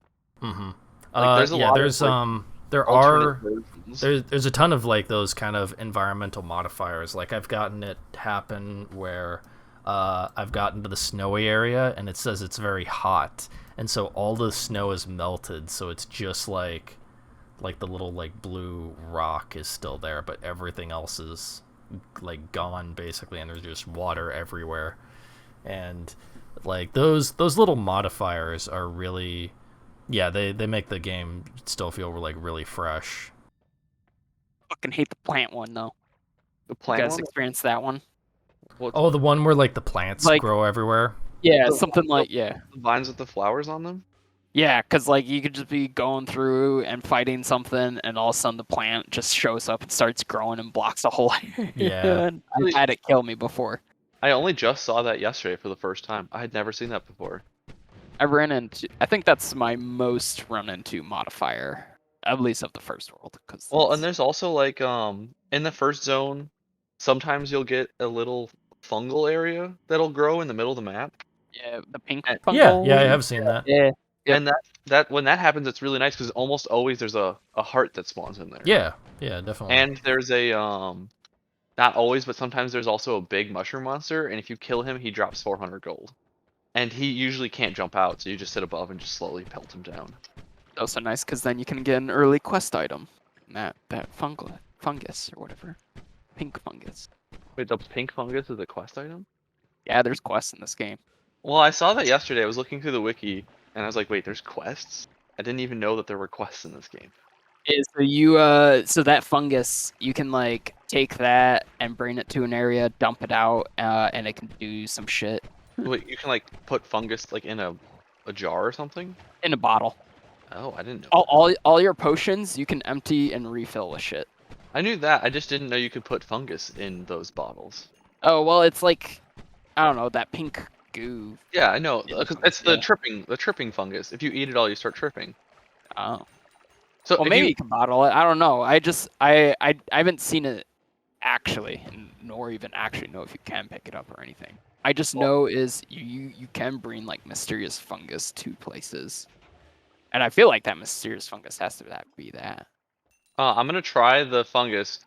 Mm-hmm. Like there's a Yeah, lot of like there alternate are versions. there's a ton of like those kind of environmental modifiers. Like I've gotten it happen where I've gotten to the snowy area and it says it's very hot, and so all the snow is melted, so it's just like the little like blue rock is still there, but everything else is like gone basically, and there's just water everywhere. And like those little modifiers are really, yeah, they make the game still feel like really fresh. fucking hate the plant one though. The You plant guys one, experienced that one? what's Oh, the one where like the plants Like grow everywhere. yeah, the, something the like yeah. vines with the flowers on them? Yeah, because like you could just be going through and fighting something, and all of a sudden the plant just shows up and starts growing and blocks the whole area. Yeah. And I've had it kill me before. I only just saw that yesterday for the first time. I had never seen that before. I think that's my most run into modifier, at least of the first world. Cause Well, and there's also like in the first zone, sometimes you'll get a little fungal area that'll grow in the middle of the map. yeah, the pink And, fungal. Yeah, I have seen that. Yeah, Yep. and that when that happens, it's really nice because almost always there's a heart that spawns in there. Yeah, definitely. And there's a not always, but sometimes there's also a big mushroom monster, and if you kill him, he drops 400 gold. And he usually can't jump out, so you just sit above and just slowly pelt him down. Also nice because then you can get an early quest item. That fungus or whatever, pink fungus. Wait, the pink fungus is a quest item? Yeah, there's quests in this game. Well, I saw that yesterday. I was looking through the wiki, and I was like, wait, there's quests? I didn't even know that there were quests in this game. So that fungus, you can like take that and bring it to an area, dump it out, and it can do some shit Wait, you can like put fungus like in a jar or something? in a bottle. Oh, I didn't know All, that. all your potions you can empty and refill with shit. I knew that. I just didn't know you could put fungus in those bottles. Oh well, it's like I don't know that pink goo. Yeah, I know. In the 'Cause fungus, it's yeah. the tripping fungus. If you eat it all, you start tripping. Oh. So Well, if maybe you you can bottle it. I don't know. I haven't seen it actually, nor even actually know if you can pick it up or anything. I just well, know is you can bring like mysterious fungus to places, and I feel like that mysterious fungus has to be that. I'm gonna try the fungus.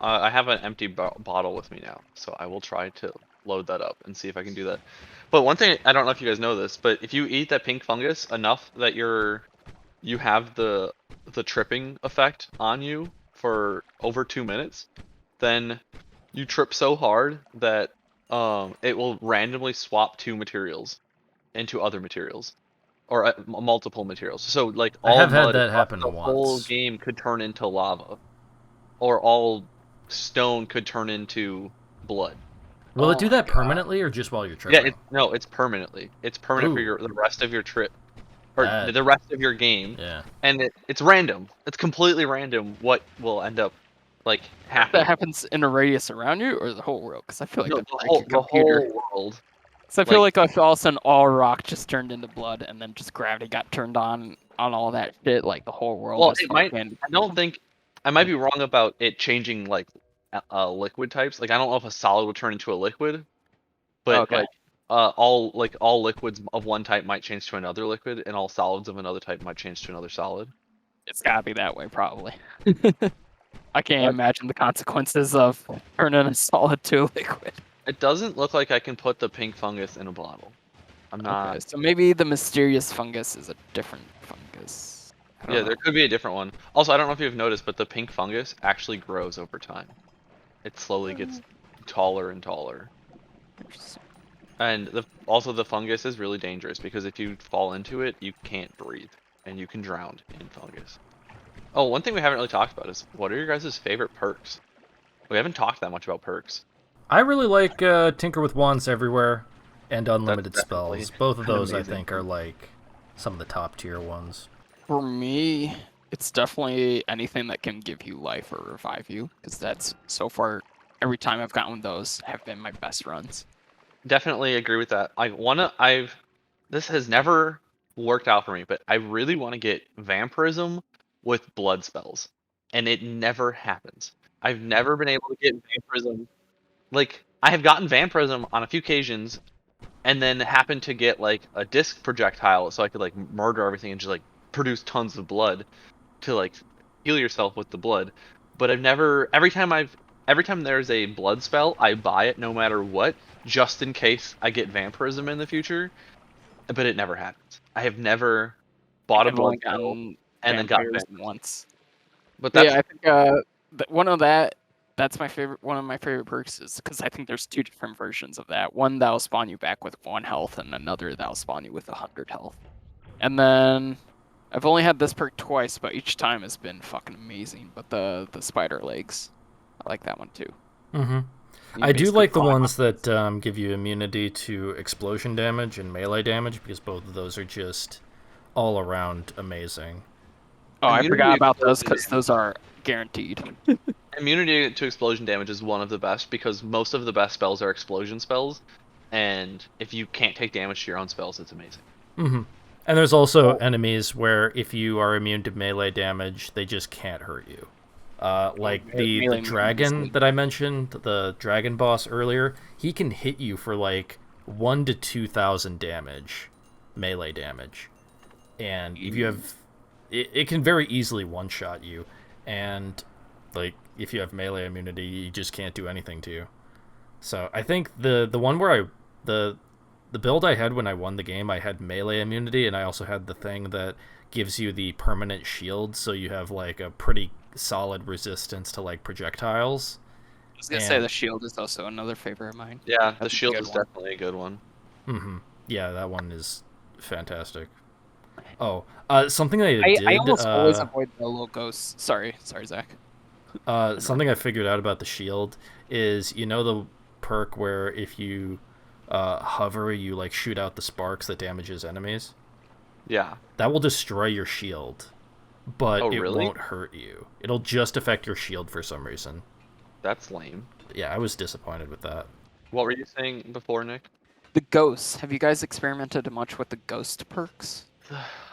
I have an empty bottle with me now, so I will try to load that up and see if I can do that. But one thing, I don't know if you guys know this, but if you eat that pink fungus enough that you have the tripping effect on you for over 2 minutes, then you trip so hard that it will randomly swap two materials into other materials or multiple materials. So like I all have had mud that across the happen whole once. game could turn into lava, or all stone could turn into blood. Will it Oh do my that god. permanently or just while you're Yeah, tripping? no, it's permanently. It's permanent for Ooh, the rest of your trip or that the rest of your game, yeah. and it's random. It's completely random what will end up like That happening. happens in a radius around you or the whole world? Because I feel like No, that's like a the computer. whole world. Because I feel Like like if all of a sudden all rock just turned into blood and then just gravity got turned on all that shit, like the whole world well, just it might. fucking. I don't think I might be wrong about it changing like liquid types. Like I don't know if a solid would turn into a liquid, but Okay, all liquids of one type might change to another liquid, and all solids of another type might change to another solid. it's gotta be that way probably. I can't Uh, imagine the consequences of turning a solid to a liquid. It doesn't look like I can put the pink fungus in a bottle. I'm Okay, not. so maybe the mysterious fungus is a different fungus. I don't Yeah, there know. could be a different one. Also, I don't know if you've noticed, but the pink fungus actually grows over time. It slowly gets taller and taller. Interesting. And also the fungus is really dangerous because if you fall into it, you can't breathe and you can drown in fungus. Oh, one thing we haven't really talked about is what are your guys' favorite perks? We haven't talked that much about perks. I really like Tinker with Wands Everywhere and That's Unlimited definitely Spells. Both of an those, I amazing think, are perk. like some of the top tier ones. For me, it's definitely anything that can give you life or revive you, because that's so far every time I've gotten those have been my best runs. Definitely agree with that. I've this has never worked out for me, but I really want to get vampirism with blood spells, and it never happens. I've never been able to get vampirism. Like I have gotten vampirism on a few occasions, and then happened to get like a disc projectile, so I could like murder everything and just like produce tons of blood to like heal yourself with the blood. But I've never every time there's a blood spell, I buy it no matter what, just in case I get vampirism in the future. But it never happens. I have never I bought think a I've only blood spell gotten and then got vampirism vampirism. once. But But yeah, that's I think one of that's my favorite. One of my favorite perks is because I think there's two different versions of that. One that'll spawn you back with 1 health, and another that'll spawn you with 100 health. And then I've only had this perk twice, but each time has been fucking amazing. But the spider legs, I like that one too. Mm-hmm. You I do basically like the climb up. ones that give you immunity to explosion damage and melee damage because both of those are just all around amazing. Oh, I immunity forgot to about those explosion because those damage. are guaranteed. Immunity to explosion damage is one of the best because most of the best spells are explosion spells, and if you can't take damage to your own spells, it's amazing. Mm-hmm. And there's also Oh, enemies where if you are immune to melee damage, they just can't hurt you. Like the melee movement is dragon good. that I mentioned, the dragon boss earlier, he can hit you for like 1 to 2,000 damage, melee damage, and if you have, it can very easily one shot you, and like if you have melee immunity, you just can't do anything to you. So I think the one where the the build I had when I won the game, I had melee immunity, and I also had the thing that gives you the permanent shield, so you have like a pretty solid resistance to like projectiles. I was gonna say And the shield is also another favorite of mine. Yeah, the That's a shield good is one. definitely a good one. yeah, that one is fantastic. Oh, something I I did, almost always avoid the little ghosts. Sorry, Zach. something I figured out about the shield is the perk where if you hover, you like shoot out the sparks that damages enemies. Yeah. That will destroy your shield, but Oh, it really? won't hurt you. It'll just affect your shield for some reason. That's lame. Yeah, I was disappointed with that. What were you saying before, Nick? The ghosts. Have you guys experimented much with the ghost perks?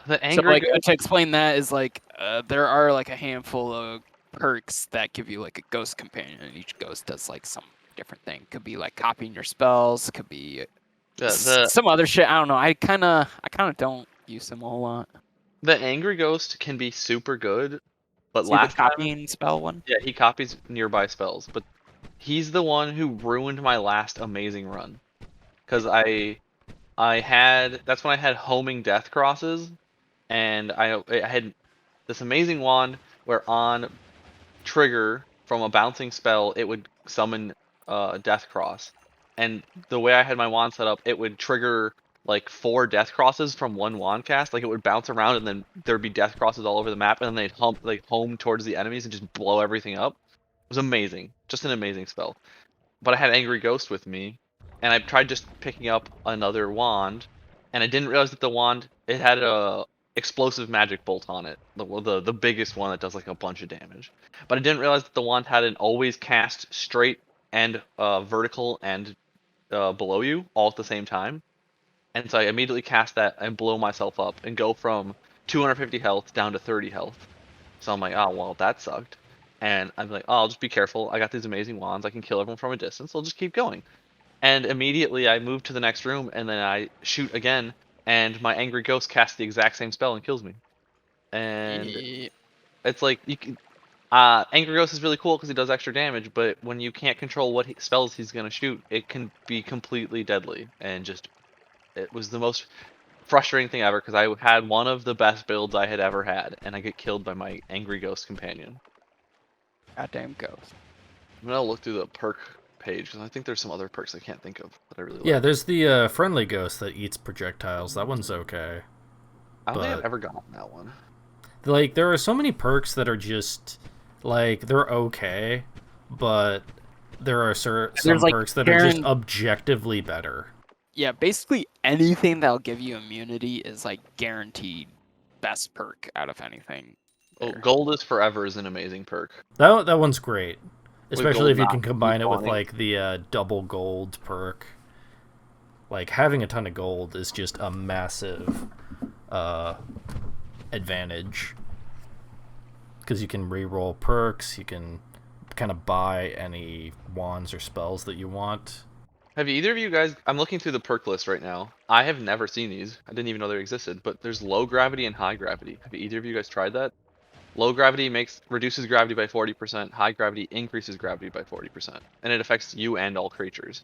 The So angry like ghost. to explain that is like there are like a handful of perks that give you like a ghost companion, and each ghost does like some different thing. Could be like copying your spells. Could be The some other shit. I don't know. I kind of don't use them a whole lot. the angry ghost can be super good, but See the last time, copying spell one? yeah, he copies nearby spells, but he's the one who ruined my last amazing run. Cause I had that's when I had homing death crosses, and I had this amazing wand where on trigger from a bouncing spell it would summon death cross, and the way I had my wand set up, it would trigger like 4 death crosses from one wand cast. Like it would bounce around and then there'd be death crosses all over the map, and then they'd home towards the enemies and just blow everything up. It was amazing, just an amazing spell. But I had Angry Ghost with me, and I tried just picking up another wand, and I didn't realize that the wand, it had a explosive magic bolt on it, the biggest one that does like a bunch of damage. But I didn't realize that the wand had an always cast straight and vertical and below you all at the same time, and so I immediately cast that and blow myself up and go from 250 health down to 30 health. So I'm like, oh well, that sucked. And I'm like, oh, I'll just be careful. I got these amazing wands. I can kill everyone from a distance. I'll just keep going. And immediately I move to the next room, and then I shoot again, and my angry ghost casts the exact same spell and kills me. And Yeah. it's like you can. Angry Ghost is really cool because he does extra damage, but when you can't control what spells he's gonna shoot, it can be completely deadly. And just it was the most frustrating thing ever because I had one of the best builds I had ever had, and I get killed by my Angry Ghost companion. Goddamn ghost. I'm gonna look through the perk page because I think there's some other perks I can't think of that I really Yeah, like. there's the friendly ghost that eats projectiles. That one's okay. I don't think I've But ever gotten that one. like, there are so many perks that are just like they're okay, but there are There's some like perks that are just Karen. objectively better. Yeah, basically anything that'll give you immunity is like guaranteed best perk out of anything. Oh, There. Gold is Forever is an amazing perk. That one's great, With especially gold if you not can combine it with respawning. like the double gold perk. Like having a ton of gold is just a massive advantage because you can re-roll perks. You can kind of buy any wands or spells that you want. Have either of you guys? I'm looking through the perk list right now. I have never seen these. I didn't even know they existed. But there's low gravity and high gravity. Have either of you guys tried that? Low gravity reduces gravity by 40%. High gravity increases gravity by 40%, and it affects you and all creatures.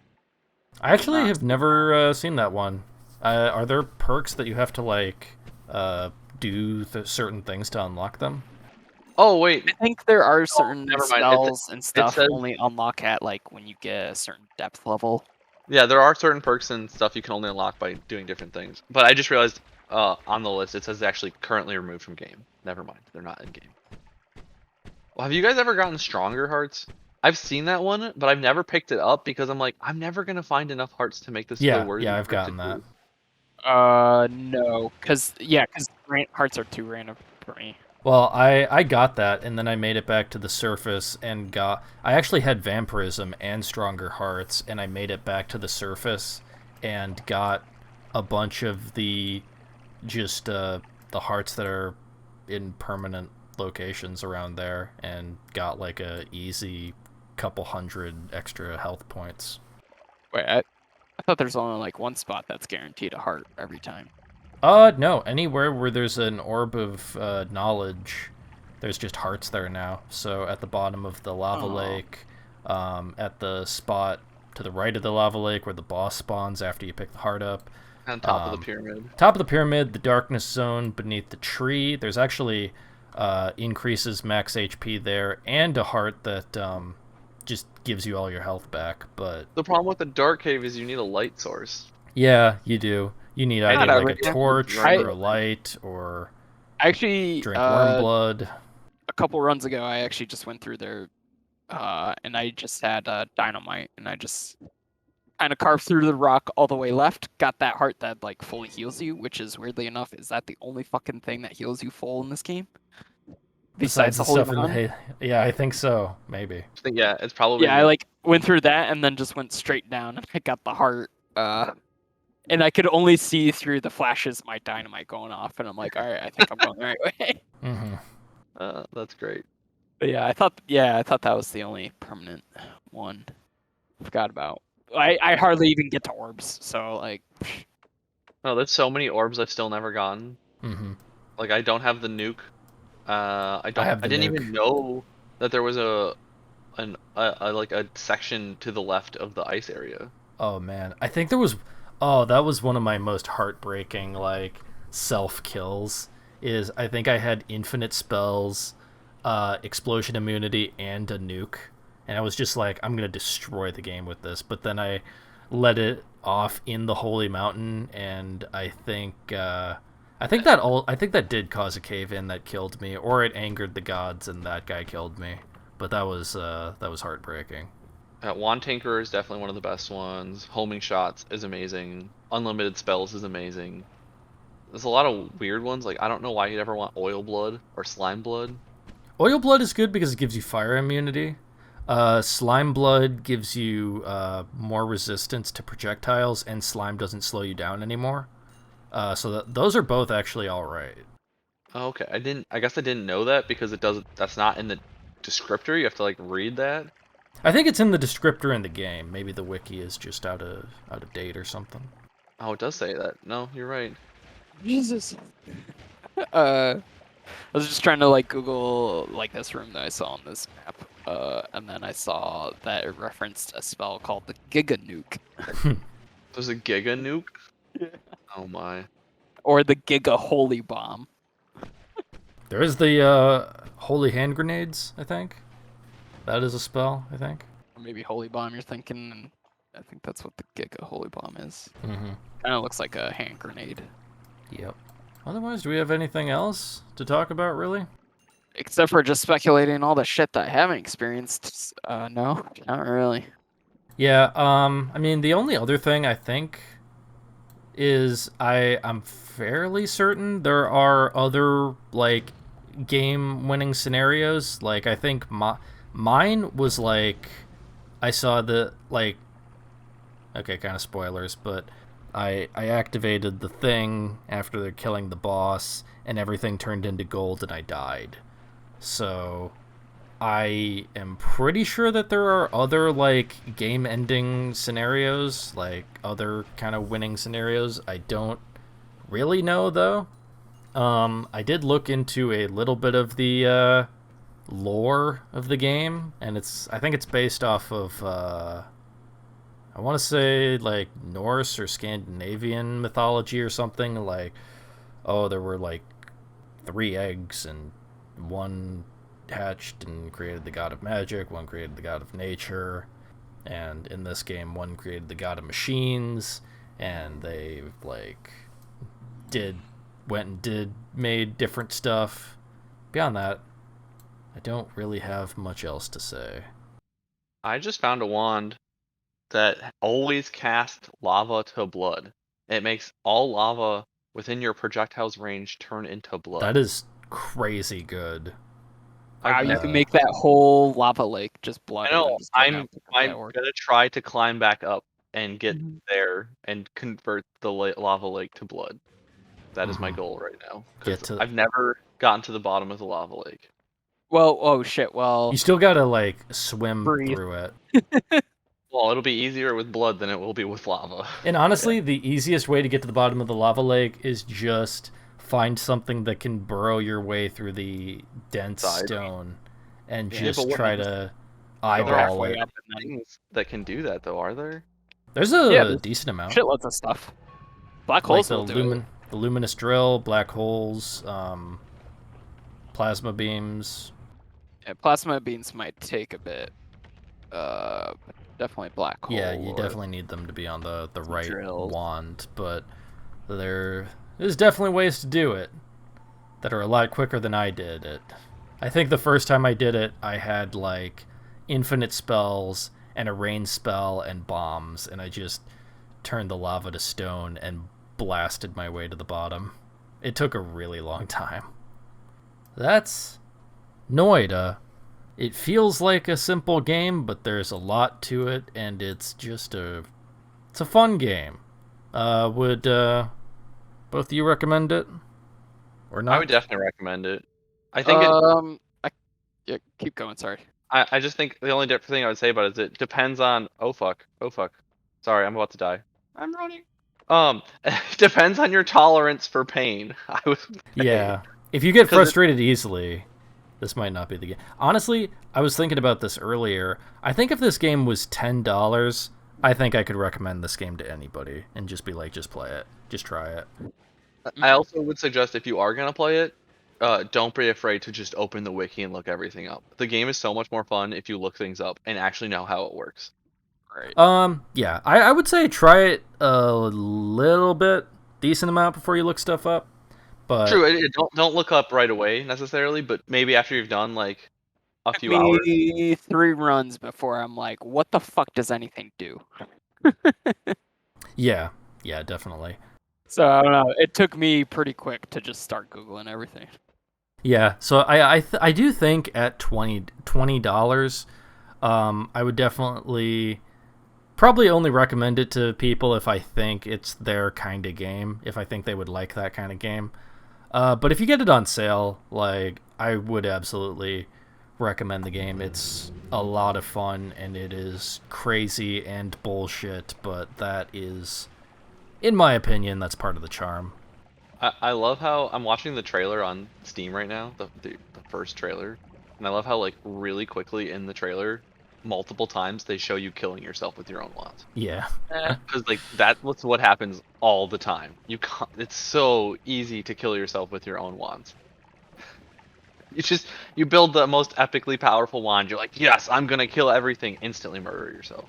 I actually have never seen that one. Are there perks that you have to like do certain things to unlock them? Oh wait, I think there are certain never mind. spells and stuff says- only unlock at like when you get a certain depth level. yeah, there are certain perks and stuff you can only unlock by doing different things. But I just realized on the list it says actually currently removed from game. Never mind, they're not in game. Well, have you guys ever gotten Stronger Hearts? I've seen that one, but I've never picked it up because I'm like, I'm never gonna find enough hearts to make this feel worthy. Yeah, I've for it to gotten that. No, because hearts are too random for me. Well, I got that, and then I made it back to the surface and got... I actually had Vampirism and Stronger Hearts, and I made it back to the surface and got a bunch of the hearts that are in permanent locations around there, and got like a easy couple hundred extra health points. Wait, I thought there's only like one spot that's guaranteed a heart every time. No. Anywhere where there's an orb of knowledge, there's just hearts there now. So at the bottom of the lava lake, at the spot to the right of the lava lake where the boss spawns after you pick the heart up. On top of the pyramid. Top of the pyramid, the darkness zone beneath the tree. There's actually increases max HP there, and a heart that just gives you all your health back. But The problem with the dark cave is you need a light source. yeah, you do. You need either Not like a every- torch Right. or a light or Actually, drink worm blood. a couple runs ago, I actually just went through there, and I just had dynamite, and I just kind of carved through the rock all the way left. Got that heart that like fully heals you, which is weirdly enough, is that the only fucking thing that heals you full in this game? Besides Besides the the holy stuff in mountain. hey, yeah, I think so. Maybe. I think, yeah, it's probably Yeah, I like went through that and then just went straight down and I got the heart. And I could only see through the flashes of my dynamite going off, and I'm like, all right, I think I'm going the right way. Mm-hmm. that's great. But yeah, I thought that was the only permanent one. Forgot about. I hardly even get to orbs, so like. Oh, there's so many orbs I've still never gotten. Mm-hmm. Like I don't have the nuke. I I have the didn't nuke. even know that there was a like a section to the left of the ice area. Oh man, I think there was. Oh, that was one of my most heartbreaking like self kills. Is I think I had infinite spells, explosion immunity, and a nuke, and I was just like, I'm gonna destroy the game with this. But then I let it off in the holy mountain, and I think that did cause a cave in that killed me, or it angered the gods and that guy killed me. But that was heartbreaking. Wand Tinkerer is definitely one of the best ones. Homing shots is amazing. Unlimited spells is amazing. There's a lot of weird ones. Like I don't know why you'd ever want oil blood or slime blood. Oil blood is good because it gives you fire immunity. Slime blood gives you more resistance to projectiles, and slime doesn't slow you down anymore. So those are both actually all right. Oh, okay, I guess I didn't know that because it doesn't. That's not in the descriptor. You have to like read that. I think it's in the descriptor in the game. Maybe the wiki is just out of date or something. Oh, it does say that. No, you're right. Jesus. I was just trying to like Google like this room that I saw on this map, and then I saw that it referenced a spell called the Giga Nuke, There's a Giga Nuke. Yeah. Oh my. or the Giga Holy Bomb. There is the holy hand grenades. I think that is a spell. I think. Or maybe Holy Bomb you're thinking, and I think that's what the Giga Holy Bomb is. Mm-hmm. Kind of looks like a hand grenade. Yep. Otherwise, do we have anything else to talk about, really? Except for just speculating all the shit that I haven't experienced. No, not really. Yeah, I mean, the only other thing I think is I'm fairly certain there are other, like, game-winning scenarios. Like, I think mine was, like, I saw the, like, okay, kind of spoilers, but I activated the thing after they're killing the boss, and everything turned into gold, and I died. So I am pretty sure that there are other like game-ending scenarios, like other kind of winning scenarios. I don't really know though. I did look into a little bit of the lore of the game, and I think it's based off of I want to say like Norse or Scandinavian mythology or something. Like, oh, there were like 3 eggs and one hatched and created the god of magic, one created the god of nature, and in this game one created the god of machines, and they like made different stuff. Beyond that, I don't really have much else to say. I just found a wand that always casts lava to blood. It makes all lava within your projectile's range turn into blood. That is crazy good. Wow, you can make that whole lava lake just blood. I know. I'm gonna gonna try to climb back up and get Mhm. there and convert the lava lake to blood. That is my goal right now. Because I've never gotten to the bottom of the lava lake. Well, oh shit. Well, You still gotta like swim breathe. through it. Well, it'll be easier with blood than it will be with lava. And honestly, the easiest way to get to the bottom of the lava lake is just find something that can burrow your way through the dense stone and just try to eyeball it. Things that can do that, though, are there? There's a decent amount. Shitloads of stuff. Black Like holes will do it. the luminous drill, black holes, plasma beams. Yeah, plasma beams might take a bit. Definitely black hole. Yeah, you definitely need them to be on the right drills. wand, but there's definitely ways to do it that are a lot quicker than I did it. I think the first time I did it, I had like infinite spells and a rain spell and bombs, and I just turned the lava to stone and blasted my way to the bottom. It took a really long time. That's Noita. It feels like a simple game, but there's a lot to it, and it's a fun game. Would both of you recommend it or not? I would definitely recommend it. I think Yeah, keep going. Sorry. I just think the only different thing I would say about it is it depends on. Oh fuck. Sorry, I'm about to die. I'm running. It depends on your tolerance for pain. I would say. Yeah. If you get 'Cause frustrated easily, this might not be the game. Honestly, I was thinking about this earlier. I think if this game was $10, I think I could recommend this game to anybody and just be like, just play it. Just try it. I also would suggest if you are gonna play it, don't be afraid to just open the wiki and look everything up. The game is so much more fun if you look things up and actually know how it works. Right. Yeah, I would say try it a little bit, decent amount before you look stuff up. But True, don't look up right away necessarily, but maybe after you've done like a Took few hours. me 3 runs before I'm like, what the fuck does anything do? yeah, definitely. So I don't know. It took me pretty quick to just start Googling everything. Yeah, so I do think at $20, I would definitely probably only recommend it to people if I think it's their kind of game, if I think they would like that kind of game. But if you get it on sale, like, I would absolutely recommend the game. It's a lot of fun, and it is crazy and bullshit, but that is, in my opinion, that's part of the charm. I love how I'm watching the trailer on Steam right now, the first trailer, and I love how like really quickly in the trailer, multiple times they show you killing yourself with your own wands. Yeah. Because like that's what happens all the time. You can't, it's so easy to kill yourself with your own wands. You build the most epically powerful wand. You're like, yes, I'm gonna kill everything. Instantly murder yourself.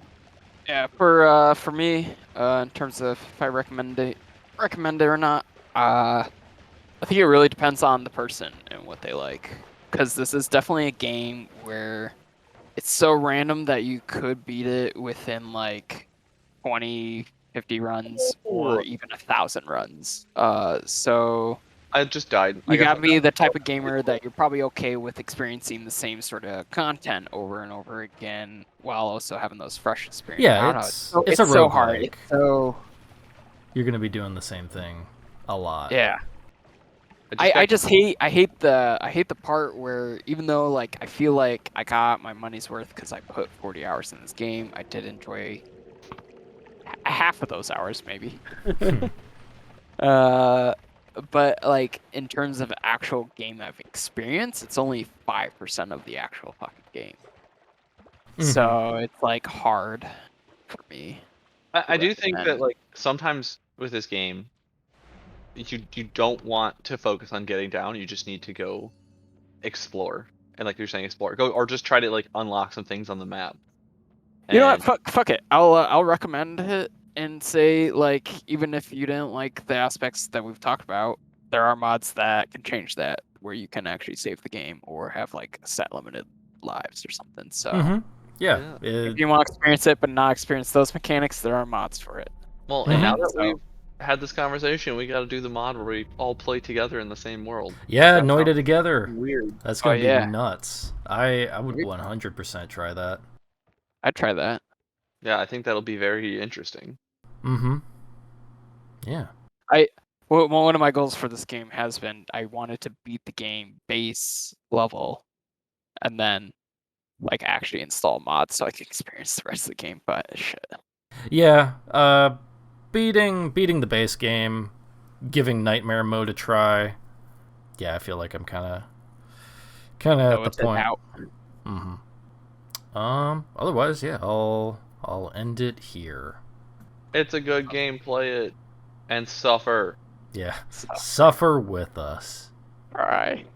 Yeah, for me, in terms of if I recommend it or not, I think it really depends on the person and what they like. Because this is definitely a game where it's so random that you could beat it within like 20, 50 runs or even 1,000 runs. So I just died. you gotta be the type of gamer that you're probably okay with experiencing the same sort of content over and over again while also having those fresh experiences. Yeah, I don't know, it's a so hard. roguelike. It's so You're going to be doing the same thing a lot. yeah. I just hate the part where even though like I feel like I got my money's worth because I put 40 hours in this game, I did enjoy half of those hours maybe. But like in terms of actual game I've experienced, it's only 5% of the actual fucking game. So it's like hard for me. I do think that like sometimes with this game, you don't want to focus on getting down. You just need to go explore, and like you're saying, explore, go or just try to like unlock some things on the map. You know what? Fuck it. I'll recommend it and say like even if you didn't like the aspects that we've talked about, there are mods that can change that where you can actually save the game or have like set limited lives or something. So yeah. if you want to experience it but not experience those mechanics, there are mods for it. Well, and now that we've had this conversation, we got to do the mod where we all play together in the same world. Yeah, Noita together. Weird. That's gonna be nuts. I would 100% try that. I'd try that. Yeah, I think that'll be very interesting. Yeah. Well, one of my goals for this game has been I wanted to beat the game base level, and then like actually install mods so I can experience the rest of the game. But shit. Yeah. Beating the base game, giving Nightmare mode a try. Yeah, I feel like I'm kind of at the point. Otherwise, yeah, I'll end it here. It's a good game. Play it and suffer. Yeah, suffer with us. All right.